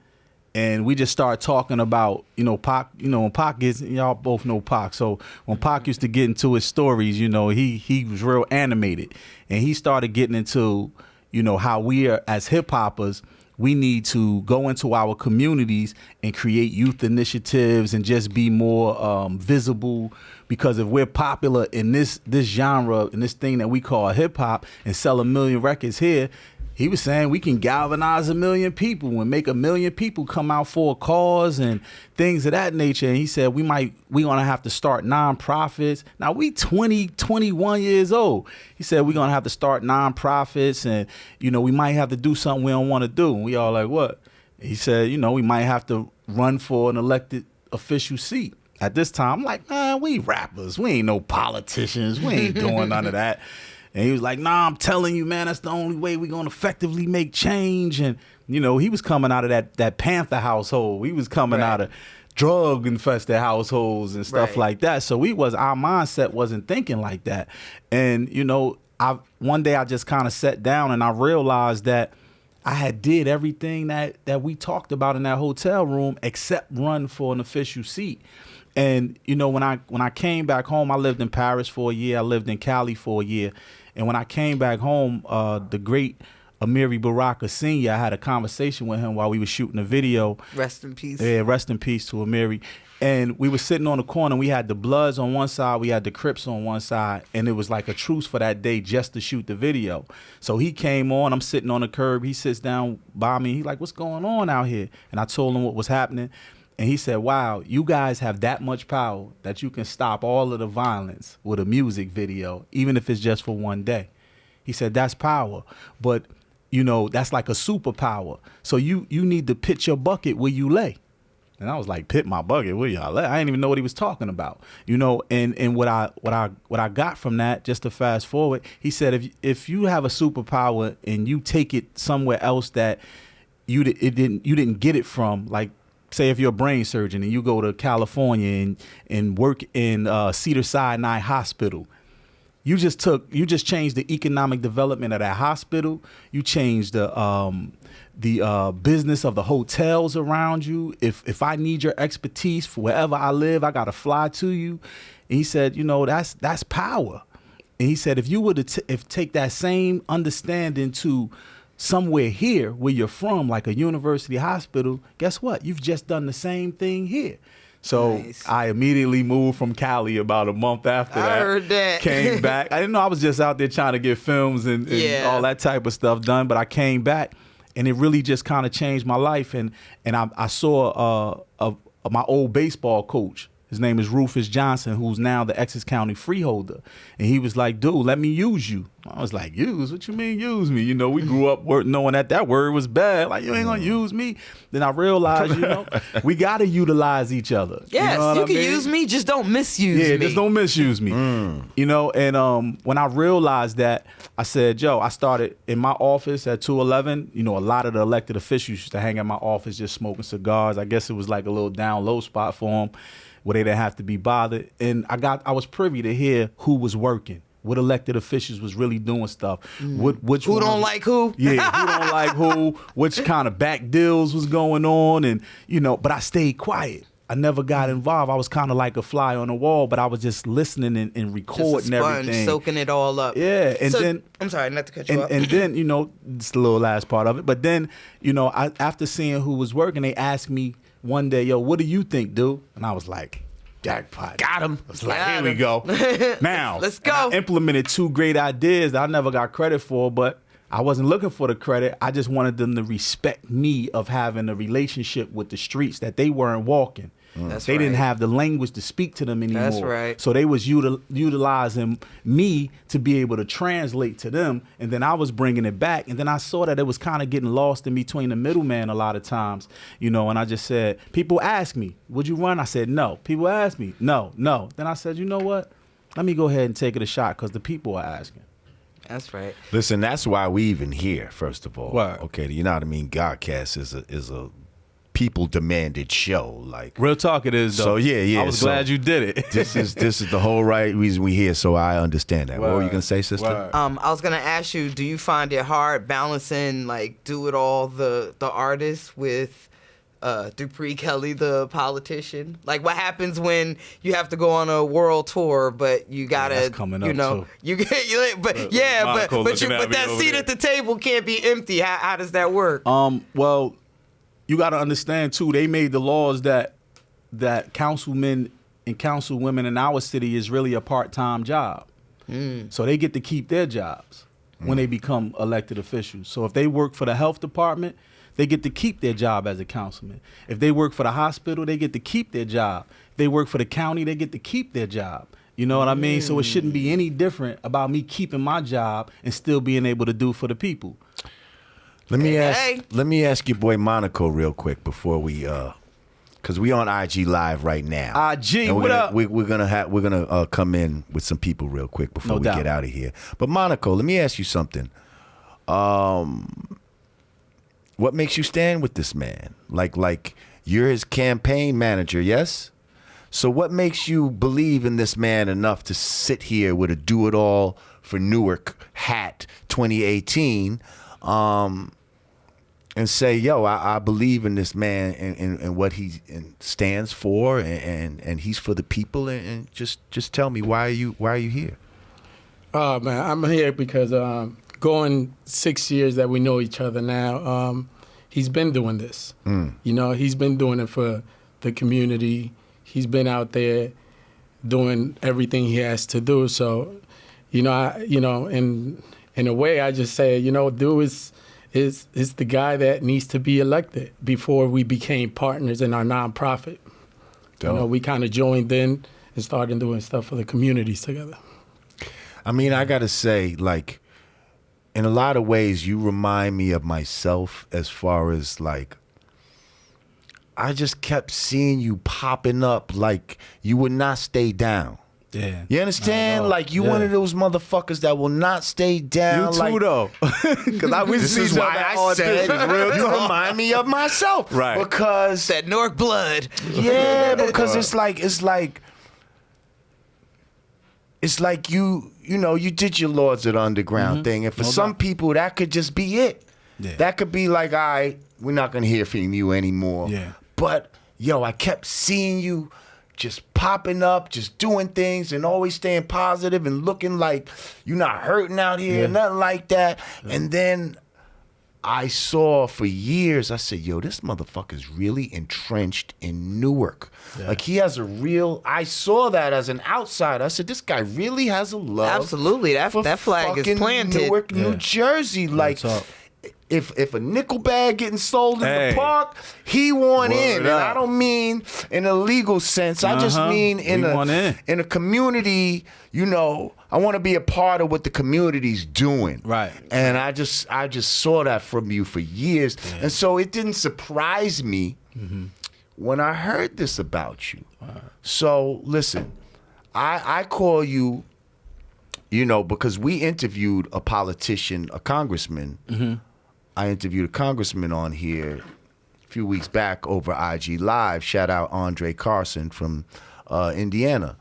and we just start talking about, you know, Pac. You know, when Pac gets, y'all both know Pac. So when Pac used to get into his stories, you know, he was real animated, and he started getting into, you know, how we are as hip hoppers. We need to go into our communities and create youth initiatives and just be more visible. Because if we're popular in this genre and this thing that we call hip hop and sell 1 million records here, he was saying we can galvanize 1 million people and make 1 million people come out for a cause and things of that nature. And he said we gonna have to start nonprofits. Now we 20, 21 years old. He said we're gonna have to start nonprofits, and you know, we might have to do something we don't want to do. And we all like, what? He said, you know, we might have to run for an elected official seat. At this time, I'm like, man, we rappers. We ain't no politicians. We ain't doing none of that. And he was like, nah, I'm telling you, man, that's the only way we're going to effectively make change. And, you know, he was coming out of that Panther household. He was coming out of drug-infested households and stuff like that. So our mindset wasn't thinking like that. And, you know, one day I just kind of sat down and I realized that I had did everything that we talked about in that hotel room except run for an official seat. And, you know, when I came back home, I lived in Paris for a year. I lived in Cali for a year. And when I came back home, the great Amiri Baraka Sr., I had a conversation with him while we were shooting a video. Rest in peace. Yeah, rest in peace to Amiri. And we were sitting on the corner. We had the Bloods on one side. We had the Crips on one side. And it was like a truce for that day just to shoot the video. So he came on. I'm sitting on the curb. He sits down by me. He's like, what's going on out here? And I told him what was happening. And he said, wow, you guys have that much power that you can stop all of the violence with a music video, even if it's just for one day. He said, that's power. But, you know, that's like a superpower. So you need to pitch your bucket where you lay. And I was like, pit my bucket, where y'all at? I didn't even know what he was talking about, you know. And what I got from that, just to fast forward, he said, if you have a superpower and you take it somewhere else that you didn't get it from, like say if you're a brain surgeon and you go to California and work in Cedars-Sinai Hospital. You just changed the economic development of that hospital. You changed the business of the hotels around you. If I need your expertise for wherever I live, I gotta fly to you. And he said, you know, that's power. And he said, if you were to take that same understanding to somewhere here where you're from, like a university hospital, guess what? You've just done the same thing here. So nice. I immediately moved from Cali about a month after that. I heard that. Came back. I didn't know I was just out there trying to get films and all that type of stuff done, but I came back and it really just kind of changed my life. And I saw my old baseball coach. His name is Rufus Johnson, who's now the Essex County freeholder. And he was like, dude, let me use you. I was like, use? What you mean use me? You know, we grew up knowing that word was bad. Like, you ain't going to use me. Then I realized, you know, we got to utilize each other. Yes, you know you can use me, just don't misuse me. Yeah, just don't misuse me. You know, and when I realized that, I said, yo, I started in my office at 211. You know, a lot of the elected officials used to hang at my office just smoking cigars. I guess it was like a little down low spot for them, where they didn't have to be bothered. And I was privy to hear who was working, what elected officials was really doing stuff. Which who don't like who? Yeah, who don't like who, which kind of back deals was going on. And, you know, but I stayed quiet. I never got involved. I was kind of like a fly on the wall, but I was just listening and recording just a sponge, everything. soaking it all up. Yeah, and then... I'm sorry, not to cut you off. And then, you know, it's the little last part of it. But then, you know, after seeing who was working, they asked me one day, yo, what do you think, dude? And I was like, jackpot. Got him. I was like, here we go. Now, let's go. I implemented 2 great ideas that I never got credit for, but I wasn't looking for the credit. I just wanted them to respect me of having a relationship with the streets that they weren't walking. They didn't have the language to speak to them anymore. That's right. So they was utilizing me to be able to translate to them, and then I was bringing it back. And then I saw that it was kind of getting lost in between the middleman a lot of times, you know. And I just said, people ask me, would you run? I said, no. People ask me, no. Then I said, you know what? Let me go ahead and take it a shot because the people are asking. That's right. Listen, that's why we even here, first of all. What? Okay, the Yanadameen Godcast is a people demanded show. Like real talk it is though. So yeah. I was glad you did it. this is the whole right reason we here, so I understand that. What were you gonna say, sister? Word. I was gonna ask you, do you find it hard balancing like DoItAll the artist with Dupré Kelly the politician? Like what happens when you have to go on a world tour, but you gotta, that's coming up, you know, too. you get, but that seat at the table can't be empty. How does that work? Well, you got to understand too. They made the laws that councilmen and councilwomen in our city is really a part-time job. So they get to keep their jobs when they become elected officials. So if they work for the health department, they get to keep their job as a councilman. If they work for the hospital, they get to keep their job. If they work for the county, they get to keep their job. You know what I mean? So it shouldn't be any different about me keeping my job and still being able to do for the people. Let me ask your boy Monaco real quick before we because we on IG Live right now. IG, what up? We're gonna come in with some people real quick before we get out of here. But Monaco, let me ask you something. What makes you stand with this man? Like you're his campaign manager, yes? So what makes you believe in this man enough to sit here with a DoItAll For Newark hat 2018? And say, yo, I believe in this man and what he stands for, and he's for the people, and just tell me why are you here? Oh man, I'm here because going 6 years that we know each other now, he's been doing this. You know, he's been doing it for the community. He's been out there doing everything he has to do. So, you know, in a way, I just say, you know, dude is the guy that needs to be elected before we became partners in our nonprofit. Dope. You know, we kind of joined in and started doing stuff for the communities together. I mean, I gotta say, like, in a lot of ways, you remind me of myself as far as like, I just kept seeing you popping up like you would not stay down. Yeah. You understand? Like, you one of those motherfuckers that will not stay down. You too, like, though. Because I wish this is why I said you remind me of myself. Right. Because That Newark blood. yeah, because it's like you know, you did your Lords of the Underground thing, and for some people that could just be it. Yeah. That could be like, all right, we're not gonna hear from you anymore. Yeah. But yo, I kept seeing you just popping up, just doing things, and always staying positive and looking like you're not hurting out here, nothing like that. And then I saw for years, I said, yo, this motherfucker's really entrenched in Newark. Like, he has a real, I saw that as an outsider. I said, this guy really has a love. Absolutely. That for flag is fucking planted. Newark, New Jersey. Like, if a nickel bag getting sold in the park, he want in. And I don't mean in a legal sense. I just mean in a community, you know, I want to be a part of what the community's doing. Right. And I just saw that from you for years. Yeah. And so it didn't surprise me when I heard this about you. So listen, I call you, you know, because we interviewed a politician, a congressman. I interviewed a congressman on here a few weeks back over IG Live. Shout out Andre Carson from Indiana.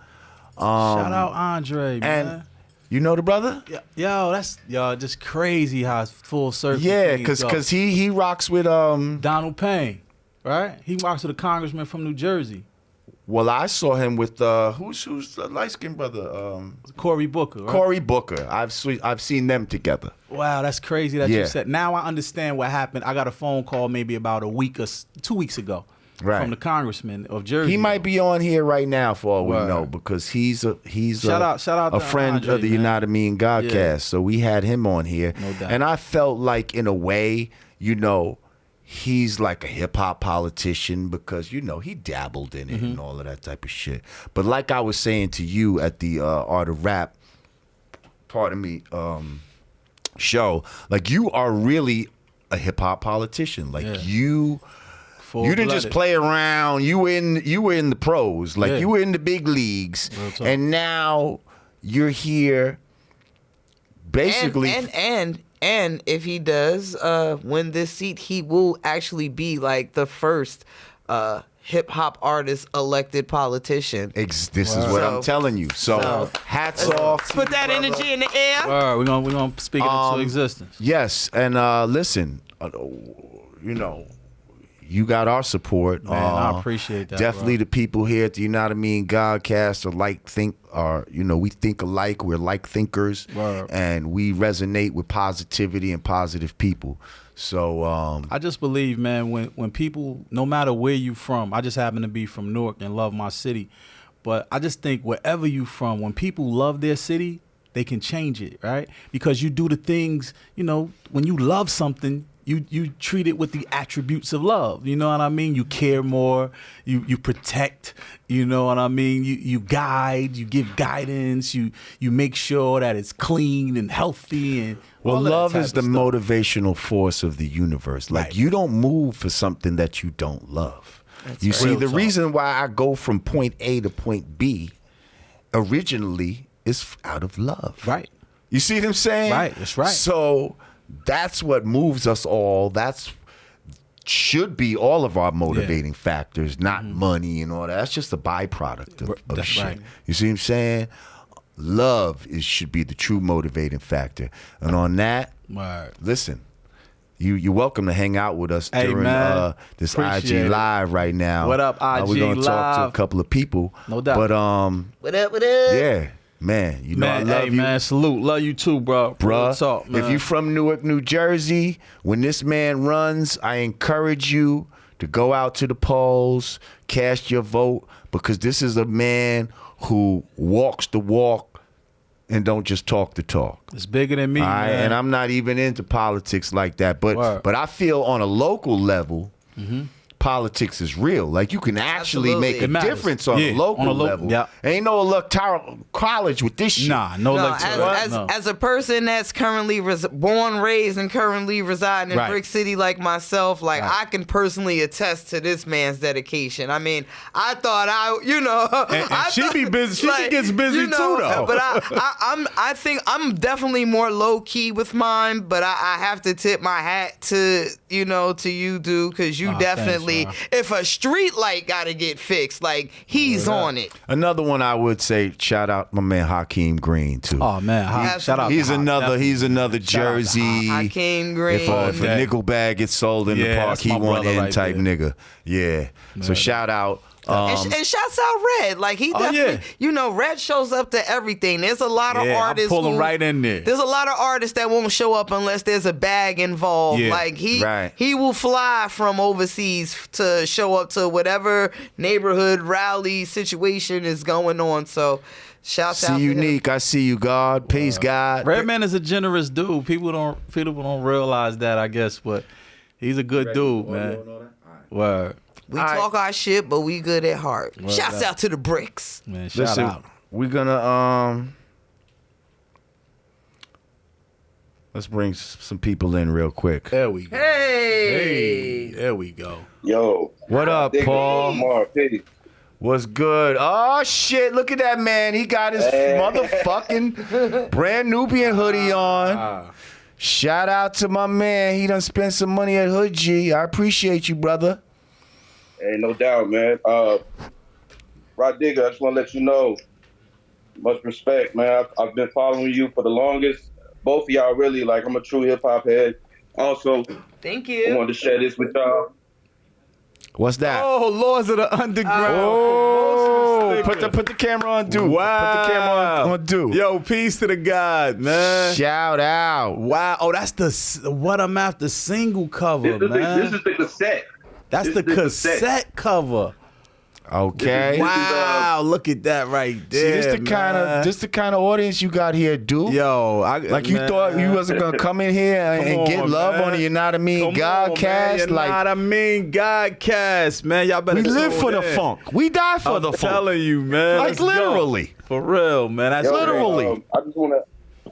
Shout out Andre, man. And you know the brother? Yo, that's just crazy how it's full circle. Yeah, because he rocks with Donald Payne, right? He rocks with a congressman from New Jersey. Well, I saw him with who's the light skinned brother? Cory Booker. Right? Cory Booker. I've seen them together. Wow, that's crazy that you said. Now I understand what happened. I got a phone call maybe about a week or 2 weeks ago from the congressman of Jersey. He might be on here right now for all we know, because he's shout out a friend Andre, of the Yanadameen Godcast. Yeah. So we had him on here, no doubt. And I felt like, in a way, you know, he's like a hip-hop politician because, you know, he dabbled in it and all of that type of shit. But like I was saying to you at the Art of Rap, show, like, you are really a hip-hop politician. Like, you didn't just play around. You were in the pros. Like, you were in the big leagues. And now you're here basically. And if he does win this seat, he will actually be like the first hip hop artist elected politician. This is what I'm telling you. So hats off. Put that energy in the air. We're gonna speak it into existence. Yes, and listen, you know, you got our support. Man, I appreciate that. Definitely, bro. the people here at the Yanadameen Godcast we think alike. We're like thinkers, and we resonate with positivity and positive people. So I just believe, man, when people, no matter where you from, I just happen to be from Newark and love my city, but I just think wherever you from, when people love their city, they can change it, right? Because you do the things, you know, when you love something, you treat it with the attributes of love. You know what I mean? You care more. You protect. You know what I mean? You guide. You give guidance. You make sure that it's clean and healthy. And well, love is the motivational force of the universe. Like, you don't move for something that you don't love. You see, the reason why I go from point A to point B originally is out of love. Right. You see what I'm saying? Right. That's right. So that's what moves us all. That's should be all of our motivating factors, not money and all that. That's just a byproduct of shit. Right. You see what I'm saying? Love should be the true motivating factor. And on that, listen, you're welcome to hang out with us during this Appreciate IG Live right now. What up, IG We're going to talk to Live? a couple of people. No doubt. But What up? yeah. Man, you know Man, I love hey, you. man, salute. Love you too, bro. Real Bruh, talk, man. if you from Newark, New Jersey, when this man runs, I encourage you to go out to the polls, cast your vote, because this is a man who walks the walk and don't just talk the talk. It's bigger than me, All right? man. And I'm not even into politics like that, Word. but I feel on a local level, politics is real. Like you can actually Absolutely. make a It matters. difference on Yeah, a local on a level. yeah. Ain't no electoral college with this shit. Nah, no, No, electoral. as a person that's currently born, raised, and currently residing in Right. Brick City like myself, like Right. I can personally attest to this man's dedication. I mean, I thought And I she thought, be busy. She gets busy too, though. But I think I'm definitely more low key with mine. But I have to tip my hat to you, dude, because you Aw, definitely, thanks, if a street light got to get fixed, like he's on it. Another one I would say, shout out my man Hakeem Green too. Oh man, shout out. He's to Hawk, another definitely. Shout out to Jersey. Hakeem Green. If a day. nickel bag gets sold in the Yeah, park, that's he my one brother in right type there. nigga. Yeah. So shout out. And shouts out Red. Like he definitely, Red shows up to everything. There's a lot of Yeah, artists. I'm pulling who- right in there. There's a lot of artists that won't show up unless there's a bag involved. Yeah, like right. he will fly from overseas to show up to whatever neighborhood rally situation is going on. So shouts out See to you, him. Neek. I see you, God. Peace, God. Redman is a generous dude. People don't realize that, I guess, but he's a good dude, man. Word. We All right. talk our shit, but we good at heart. Shouts out to the Bricks. Man, shout Listen, out. we're gonna let's bring some people in real quick. There we go. Hey, there we go. Yo. What up, Digga, Paul? Jamar, peace. What's good? Oh shit! Look at that man. He got his motherfucking brand Nubian hoodie on. Shout out to my man. He done spent some money at Hood G. I appreciate you, brother. Hey, no doubt, man. Rah Digga, I just want to let you know, much respect, man. I've been following you for the longest. Both of y'all really, like, I'm a true hip-hop head. Also, Thank I you. wanted to share this with y'all. What's that? Oh, Lords of the Underground. Oh, put the camera on, dude. Wow. Put the camera on, dude. Yo, peace to the God, man. Shout out. Wow. Oh, that's the What I'm After single cover, man. This is the cassette. That's this the is the cassette cassette. cover. Okay. Wow, look at that right See, there. this the kind of audience you got here, dude. Yo, Like you thought you wasn't gonna come in here and get love on the Yanadameen Godcast. Like Yanadameen Godcast, man. Y'all better we live tune for the in. funk. We die for the I'm funk. telling you, man. Like Let's go. literally. For real, man. That's Yo, Literally.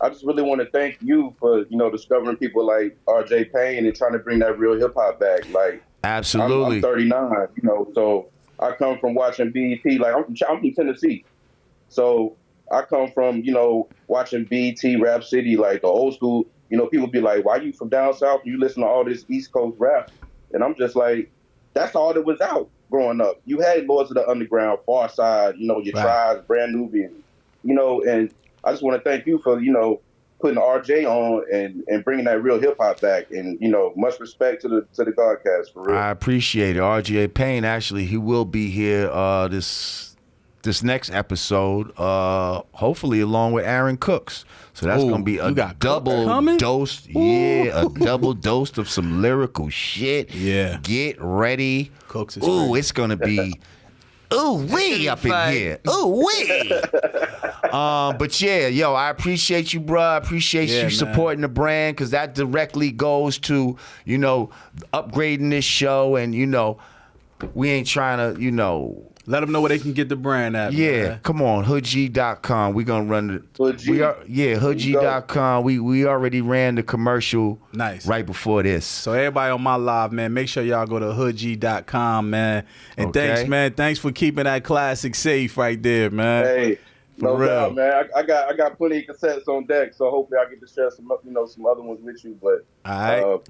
I just really want to thank you for, discovering people like R.J. Payne and trying to bring that real hip-hop back. Like, Absolutely. I'm 39, so I come from watching BET. Like, I'm from Tennessee. So I come from, watching BET, Rap City, like the old school. People be like, why you from down south? You listen to all this East Coast rap. And I'm just like, that's all that was out growing up. You had Lords of the Underground, Far Side, your Tribes, Brand Nubian, and I just want to thank you for, putting RJ on and bringing that real hip hop back. And, much respect to the Godcast, for real. I appreciate it. RJ Payne, actually, he will be here this next episode, hopefully along with Aaron Cooks. So that's Ooh, gonna be a you got Cook double coming? dose. Yeah, a double dose of some lyrical shit. Yeah. Get ready. Cooks is Ooh, crazy. it's gonna be way up in here. Way. But yeah, yo, I appreciate you, bro. I appreciate Yeah, you man. supporting the brand, because that directly goes to, upgrading this show, and we ain't trying to, Let them know where they can get the brand at. yeah, man. come on, hoodg.com. We're gonna run the Hoodg? hoodg.com. We already ran the commercial Nice. right before this. So everybody on my live, man, make sure y'all go to hoodg.com, man. And Okay. thanks, man. Thanks for keeping that classic safe right there, man. Hey, no real. doubt, man. I got plenty of cassettes on deck, so hopefully I get to share some other ones with you. But All right.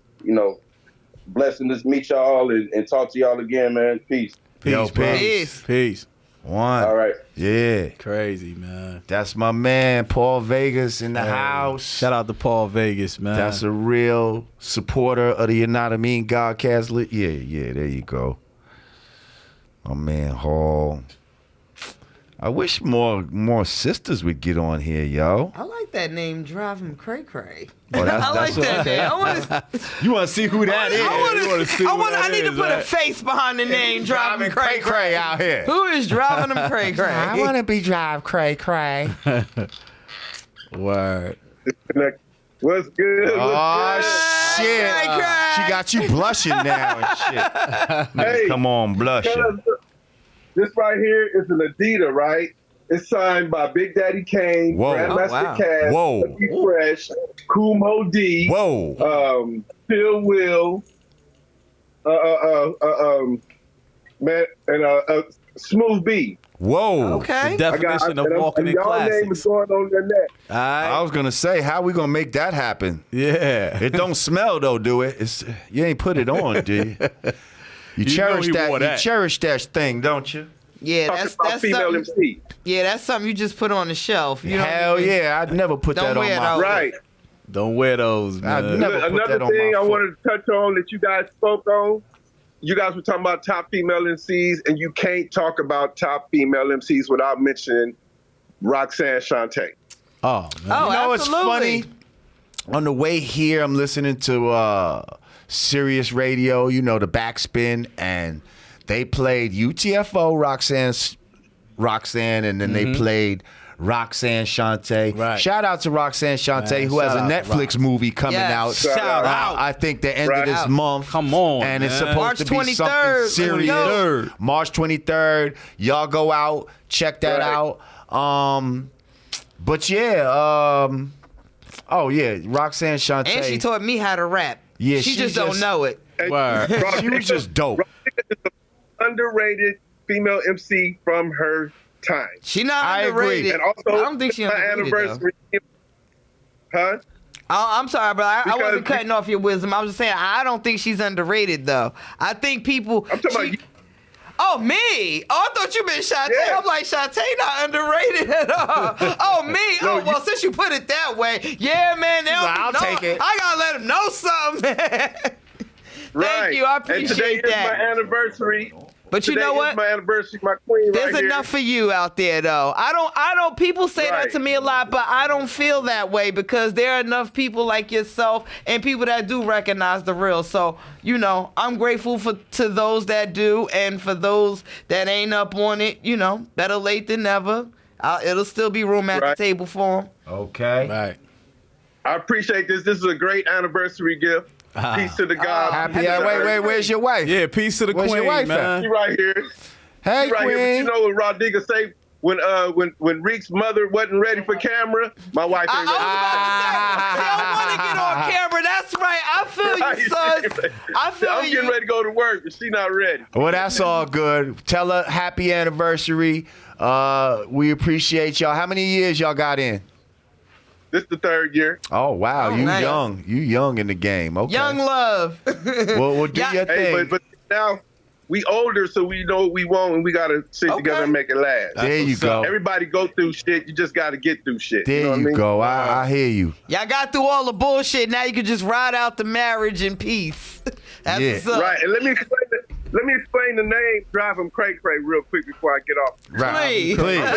blessing to meet y'all and talk to y'all again, man. Peace. Peace, Yo, peace. peace. Peace. One. All right. Yeah. Crazy, man. That's my man, Paul Vegas in the Hey, house. Shout out to Paul Vegas, man. That's a real supporter of the Yanadameen Godcast. Yeah, there you go. My man Hall. I wish more sisters would get on here, yo. I like that name, Drive 'em Cray Cray. Oh, I like that name. You want to see who that is? I need to put a face behind the name, Drive 'em Cray Cray out here. Who is driving them Cray Cray? I want to be Drive Cray Cray. Word. What's good? Oh, shit. Cray Cray. She got you blushing now and shit. Hey, Come on, blushing. This right here is an Adidas, right? It's signed by Big Daddy Kane, Whoa. Grandmaster wow. Cass, Whoa. Lucky Fresh, Kumo D, Whoa. Phil Will, man, and Smooth B. Whoa. Okay. The definition of walking in y'all name is classics. going on their neck. All right. I was going to say, how we going to make that happen? Yeah. It don't smell, though, do it? You ain't put it on, do you? You cherish he that. wore You that. cherish that thing, don't you? Yeah, Talking that's about female something. MC. Yeah, that's something you just put on the shelf. You know Hell yeah, I'd never put Don't that on wear my. those. Right. Don't wear those, I'd man. never put Another that on thing my I foot. wanted to touch on that you guys spoke on. You guys were talking about top female MCs, and you can't talk about top female MCs without mentioning Roxanne Shanté. Oh, man. Oh, You know, it's absolutely. funny. On the way here, I'm listening to Sirius Radio, you know, the Backspin, and they played UTFO Roxanne, and then they played Roxanne Shanté. Right. Shout out to Roxanne Shanté, Man, who has a shout out, Netflix Rox. movie coming Yes. out. Shout out. I think the end Right. of this month. Come on, And it's man. supposed March to be 23rd. something Let's serious. go. March 23rd. Y'all go out, check that Right. out. But yeah, oh yeah, Roxanne Shanté. And she taught me how to rap. Yeah, she she just don't just- know it. Word. She was just dope. Rah Digga is an underrated female MC from her time. She not I agree. underrated. And also, I don't think she my underrated, though. anniversary. Huh? I'm sorry, bro. I wasn't Because- cutting off your wisdom. I was just saying I don't think she's underrated, though. I think people. I'm talking about you. Oh, me? Oh, I thought you meant Shanté. Yeah. I'm like, Shanté not underrated at all. Oh, me? No, well, since you put it that way, yeah, man. I'll take it. I gotta let them know something, man. Right. you. I And today appreciate is that. my anniversary. But you Today know is what? my anniversary, my queen There's right enough here. for you out there, though. I don't. People say that Right. to me a lot, but I don't feel that way because there are enough people like yourself and people that do recognize the real. So, you know, I'm grateful to those that do, and for those that ain't up on it, you know, better late than never. It'll still be room at Right. the table for them. Okay. Right. I appreciate this. This is a great anniversary gift. Peace to the God. Happy. Wait. Where's your wife? Yeah, peace to the Where's your queen, wife at? man. She right here. Hey, She right here. But Queen. you know what Rah Digga say? When Reek's mother wasn't ready for camera, my wife I ain't was ready. about to say, they don't want to get on camera. That's right. I feel you, son. I feel I'm you. getting ready to go to work, but she not ready. Well, that's all good. Tell her happy anniversary. We appreciate y'all. How many years y'all got in? This the third year. Oh wow, Oh, you nice. young. You young in the game. Okay. Young love. Well, do Yeah. your Hey, thing. but now we older, so we know what we want, and we gotta sit Okay. together and make it last. There you what's go. up. Everybody go through shit. You just gotta get through shit. There you know what I you mean? go. I hear you. Y'all got through all the bullshit. Now you can just ride out the marriage in peace. That's Yeah. what's up. Right, and let me explain the name Drive 'em Cray Cray real quick before I get off. Please. Please.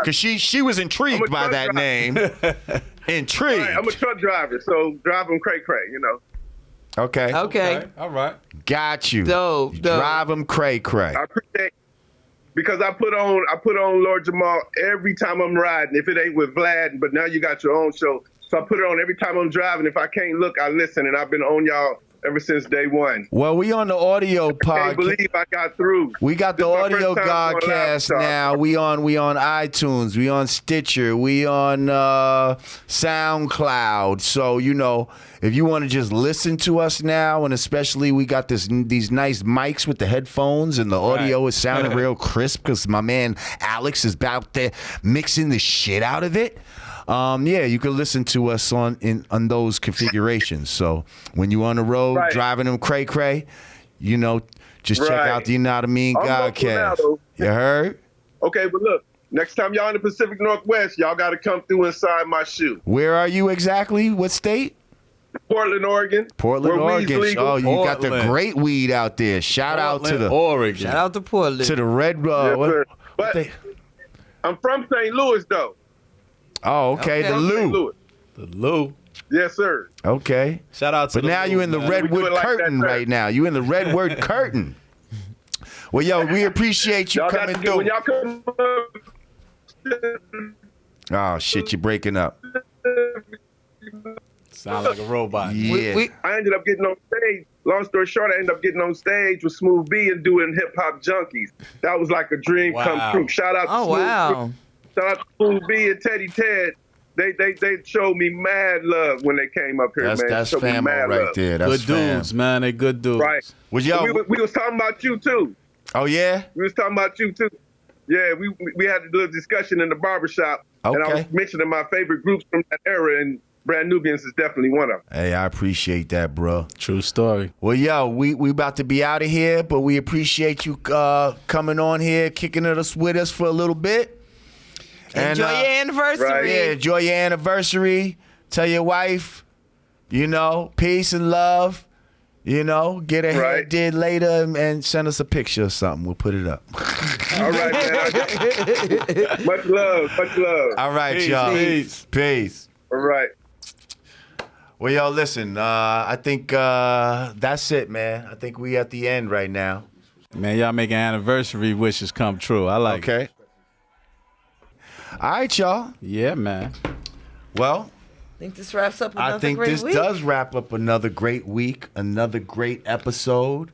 Because she was intrigued I'm a by truck that driver. name. Intrigued. Right, I'm a truck driver, so Drive 'em Cray Cray, you know. Okay. Okay. All right. Got you. Dope, You dope. drive them cray cray. I appreciate because I put on Lord Jamal every time I'm riding. If it ain't with Vlad, but now you got your own show, so I put it on every time I'm driving. If I can't look, I listen, and I've been on y'all ever since day one. Well, we on the audio Can't podcast. believe I got through. We got the This is my audio first time going live, Godcast so- now. We on iTunes. We on Stitcher. We on SoundCloud. So you know, if you want to just listen to us now, and especially we got these nice mics with the headphones, and the audio is sounding real crisp because my man Alex is out there mixing the shit out of it. Yeah, you can listen to us on those configurations. So when you on the road Right. driving them cray cray, you know, just check Right. out the Yanadameen I'm local now, Godcast. though. You heard? Okay, but look, next time y'all in the Pacific Northwest, y'all got to come through inside my shoe. Where are you exactly? What state? Portland, Oregon. Portland, where weed's Oregon. legal. Oh, you got the Portland. great weed out there. Shout out to Portland, the Oregon. Shout out to Portland. red. Yes, What sir. But they- I'm from St. Louis, though. Oh, okay. The From St. Lou. Louis. The Lou. Yes, sir. Okay. Shout out to But the now Lou, you in the man. Redwood like that, Curtain sir. right now. You in the Redwood Curtain. Well, yo, we appreciate you Y'all got coming to get, when through. y'all come Oh, shit, you're breaking up. Sound like a robot. Yeah. I ended up getting on stage. Long story short, I ended up getting on stage with Smooth B and doing Hip Hop Junkies. That was like a dream come Wow. true. Shout out to Oh, Smooth wow. B. Shout out to Smooth B and Teddy Ted. They showed me mad love when they came up here, man. That's Showed me famo mad right love. there. That's Good dudes, man. They good dudes. Right. Was yo? We was talking about you too. Oh yeah. We was talking about you too. Yeah, we had a little discussion in the barbershop, and I Okay. was mentioning my favorite groups from that era, and Brand Nubians is definitely one of them. Hey, I appreciate that, bro. True story. Well, yo, we about to be out of here, but we appreciate you coming on here, kicking it with us for a little bit. And, Enjoy your anniversary. Right. Yeah, enjoy your anniversary. Tell your wife, peace and love. Get her hair Right. did later and send us a picture or something. We'll put it up. All right, man. Much love, much love. All right, Peace, y'all. peace. Peace. All right. Well, yo, listen, I think that's it, man. I think we at the end right now. Man, y'all making anniversary wishes come true. I like it. Okay. All right, y'all. Yeah, man. Well, I think this wraps up another I think great this week. does wrap up another great week, another great episode.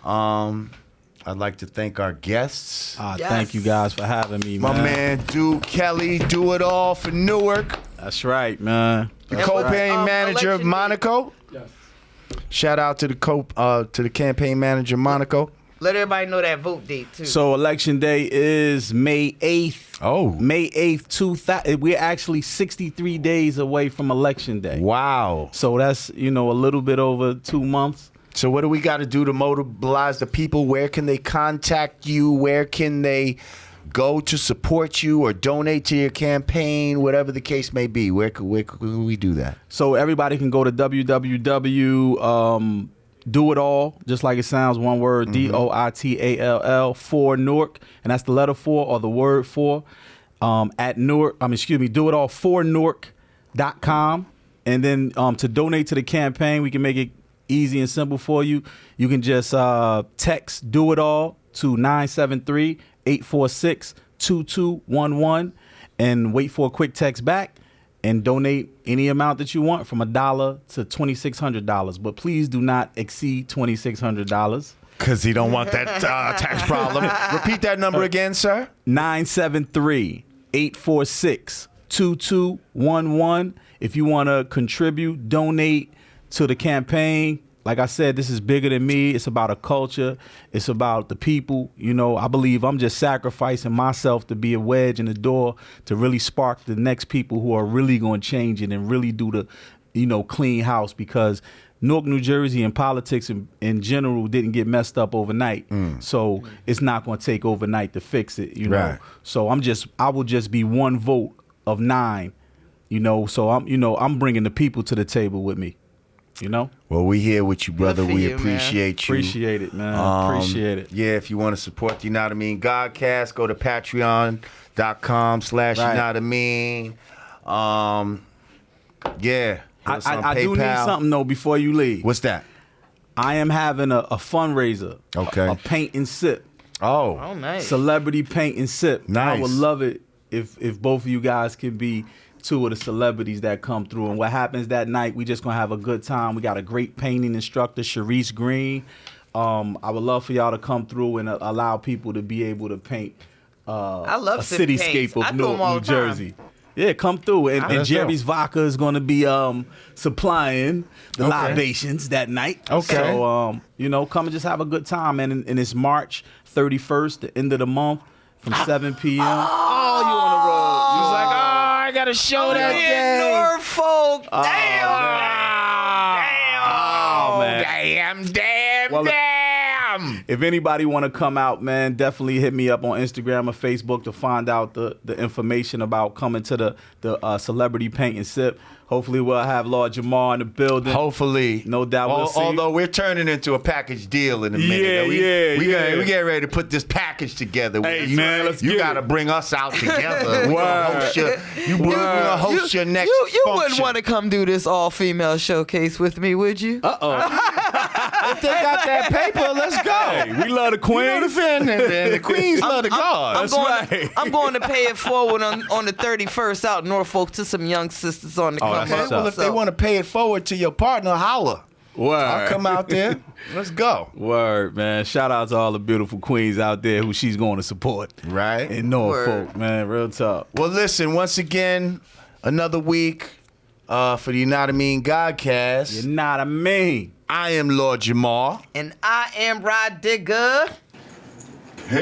I'd like to thank our guests. Yes. Thank you guys for having me, My man, Duke Kelly, Do It All for Newark. That's right, man. The And campaign what's, manager election Monaco. Yes. Shout out to the campaign manager Monaco. Let everybody know that vote date, too. So election day is May 8th. Oh. May 8th, 2000. We're actually 63 days away from election day. Wow. So that's, a little bit over 2 months. So what do we got to do to mobilize the people? Where can they contact you? Where can they go to support you or donate to your campaign? Whatever the case may be. Where can we do that? So everybody can go to www. Do It All, just like it sounds, one word, DoItAll for Newark, and that's the letter 4 or the word 4 at Newark. DoItAllForNewark.com, and then to donate to the campaign, we can make it easy and simple for you. You can just text Do It All to 973-846-2211 and wait for a quick text back. And donate any amount that you want, from $1 to $2,600. But please do not exceed $2,600. Because he don't want that tax problem. Repeat that number again, sir. 973-846-2211. If you want to contribute, donate to the campaign. Like I said, this is bigger than me. It's about a culture. It's about the people. I believe I'm just sacrificing myself to be a wedge in the door to really spark the next people who are really going to change it and really do the, clean house, because Newark, New Jersey and politics in general didn't get messed up overnight. So it's not going to take overnight to fix it, Right. So I will just be one vote of 9, so I'm bringing the people to the table with me. Well, we here with you, brother. for We you, man. appreciate you. Appreciate it, man. Appreciate it. Yeah, if you want to support the Yanadameen Godcast, go to patreon.com/Yanadameen. Yeah. us on I do need PayPal. something, though, before you leave. What's that? I am having a fundraiser. Okay. A paint and sip. Oh. Oh, nice. Celebrity paint and sip. Nice. I would love it if both of you guys could be 2 of the celebrities that come through. And what happens that night, we just going to have a good time. We got a great painting instructor, Sharice Green. I would love for y'all to come through and allow people to be able to paint I love a sipping paints. cityscape I of do 'em all New the time. Jersey. Yeah, come through. And That's Jerry's Vodka is going to be supplying the Okay. libations that night. Okay. So, come and just have a good time. And it's March 31st, the end of the month, from 7 p.m. Oh, you on the road. She's like, I got to show that in day. Norfolk. Damn. Oh, man. Damn. Well, Damn. If anybody want to come out, man, definitely hit me up on Instagram or Facebook to find out the information about coming to the Celebrity Paint and Sip. Hopefully we'll have Lord Jamar in the building. Hopefully. No doubt we'll see. Although we're turning into a package deal in a minute. We get ready to put this package together. Hey, man, let's You got to bring us out together. We're gonna host your next You function. wouldn't want to come do this all-female showcase with me, would you? If they got that paper, let's go. Hey, we love the Queens. The Queens love the gods. I'm going to pay it forward on the 31st out in Norfolk to some young sisters on the come that's up. what's Well, if they want to pay it forward to your partner, holla. Word. I'll come out there. Let's go. Word, man. Shout out to all the beautiful queens out there who she's going to support. Right. In Norfolk, man. Real talk. Well, listen, once again, another week for the Yanadameen Godcast. You're not a me. I am Lord Jamar. And I am Rah Digga. Peace.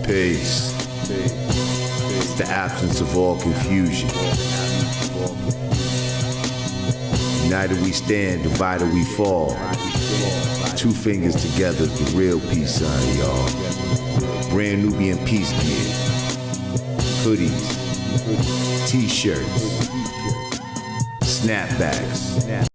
Peace. It's the absence of all confusion. United we stand, divided we fall. Two fingers together is the real peace sign, y'all. Brand Nubian peace gear. Hoodies. T-shirts. Snapbacks.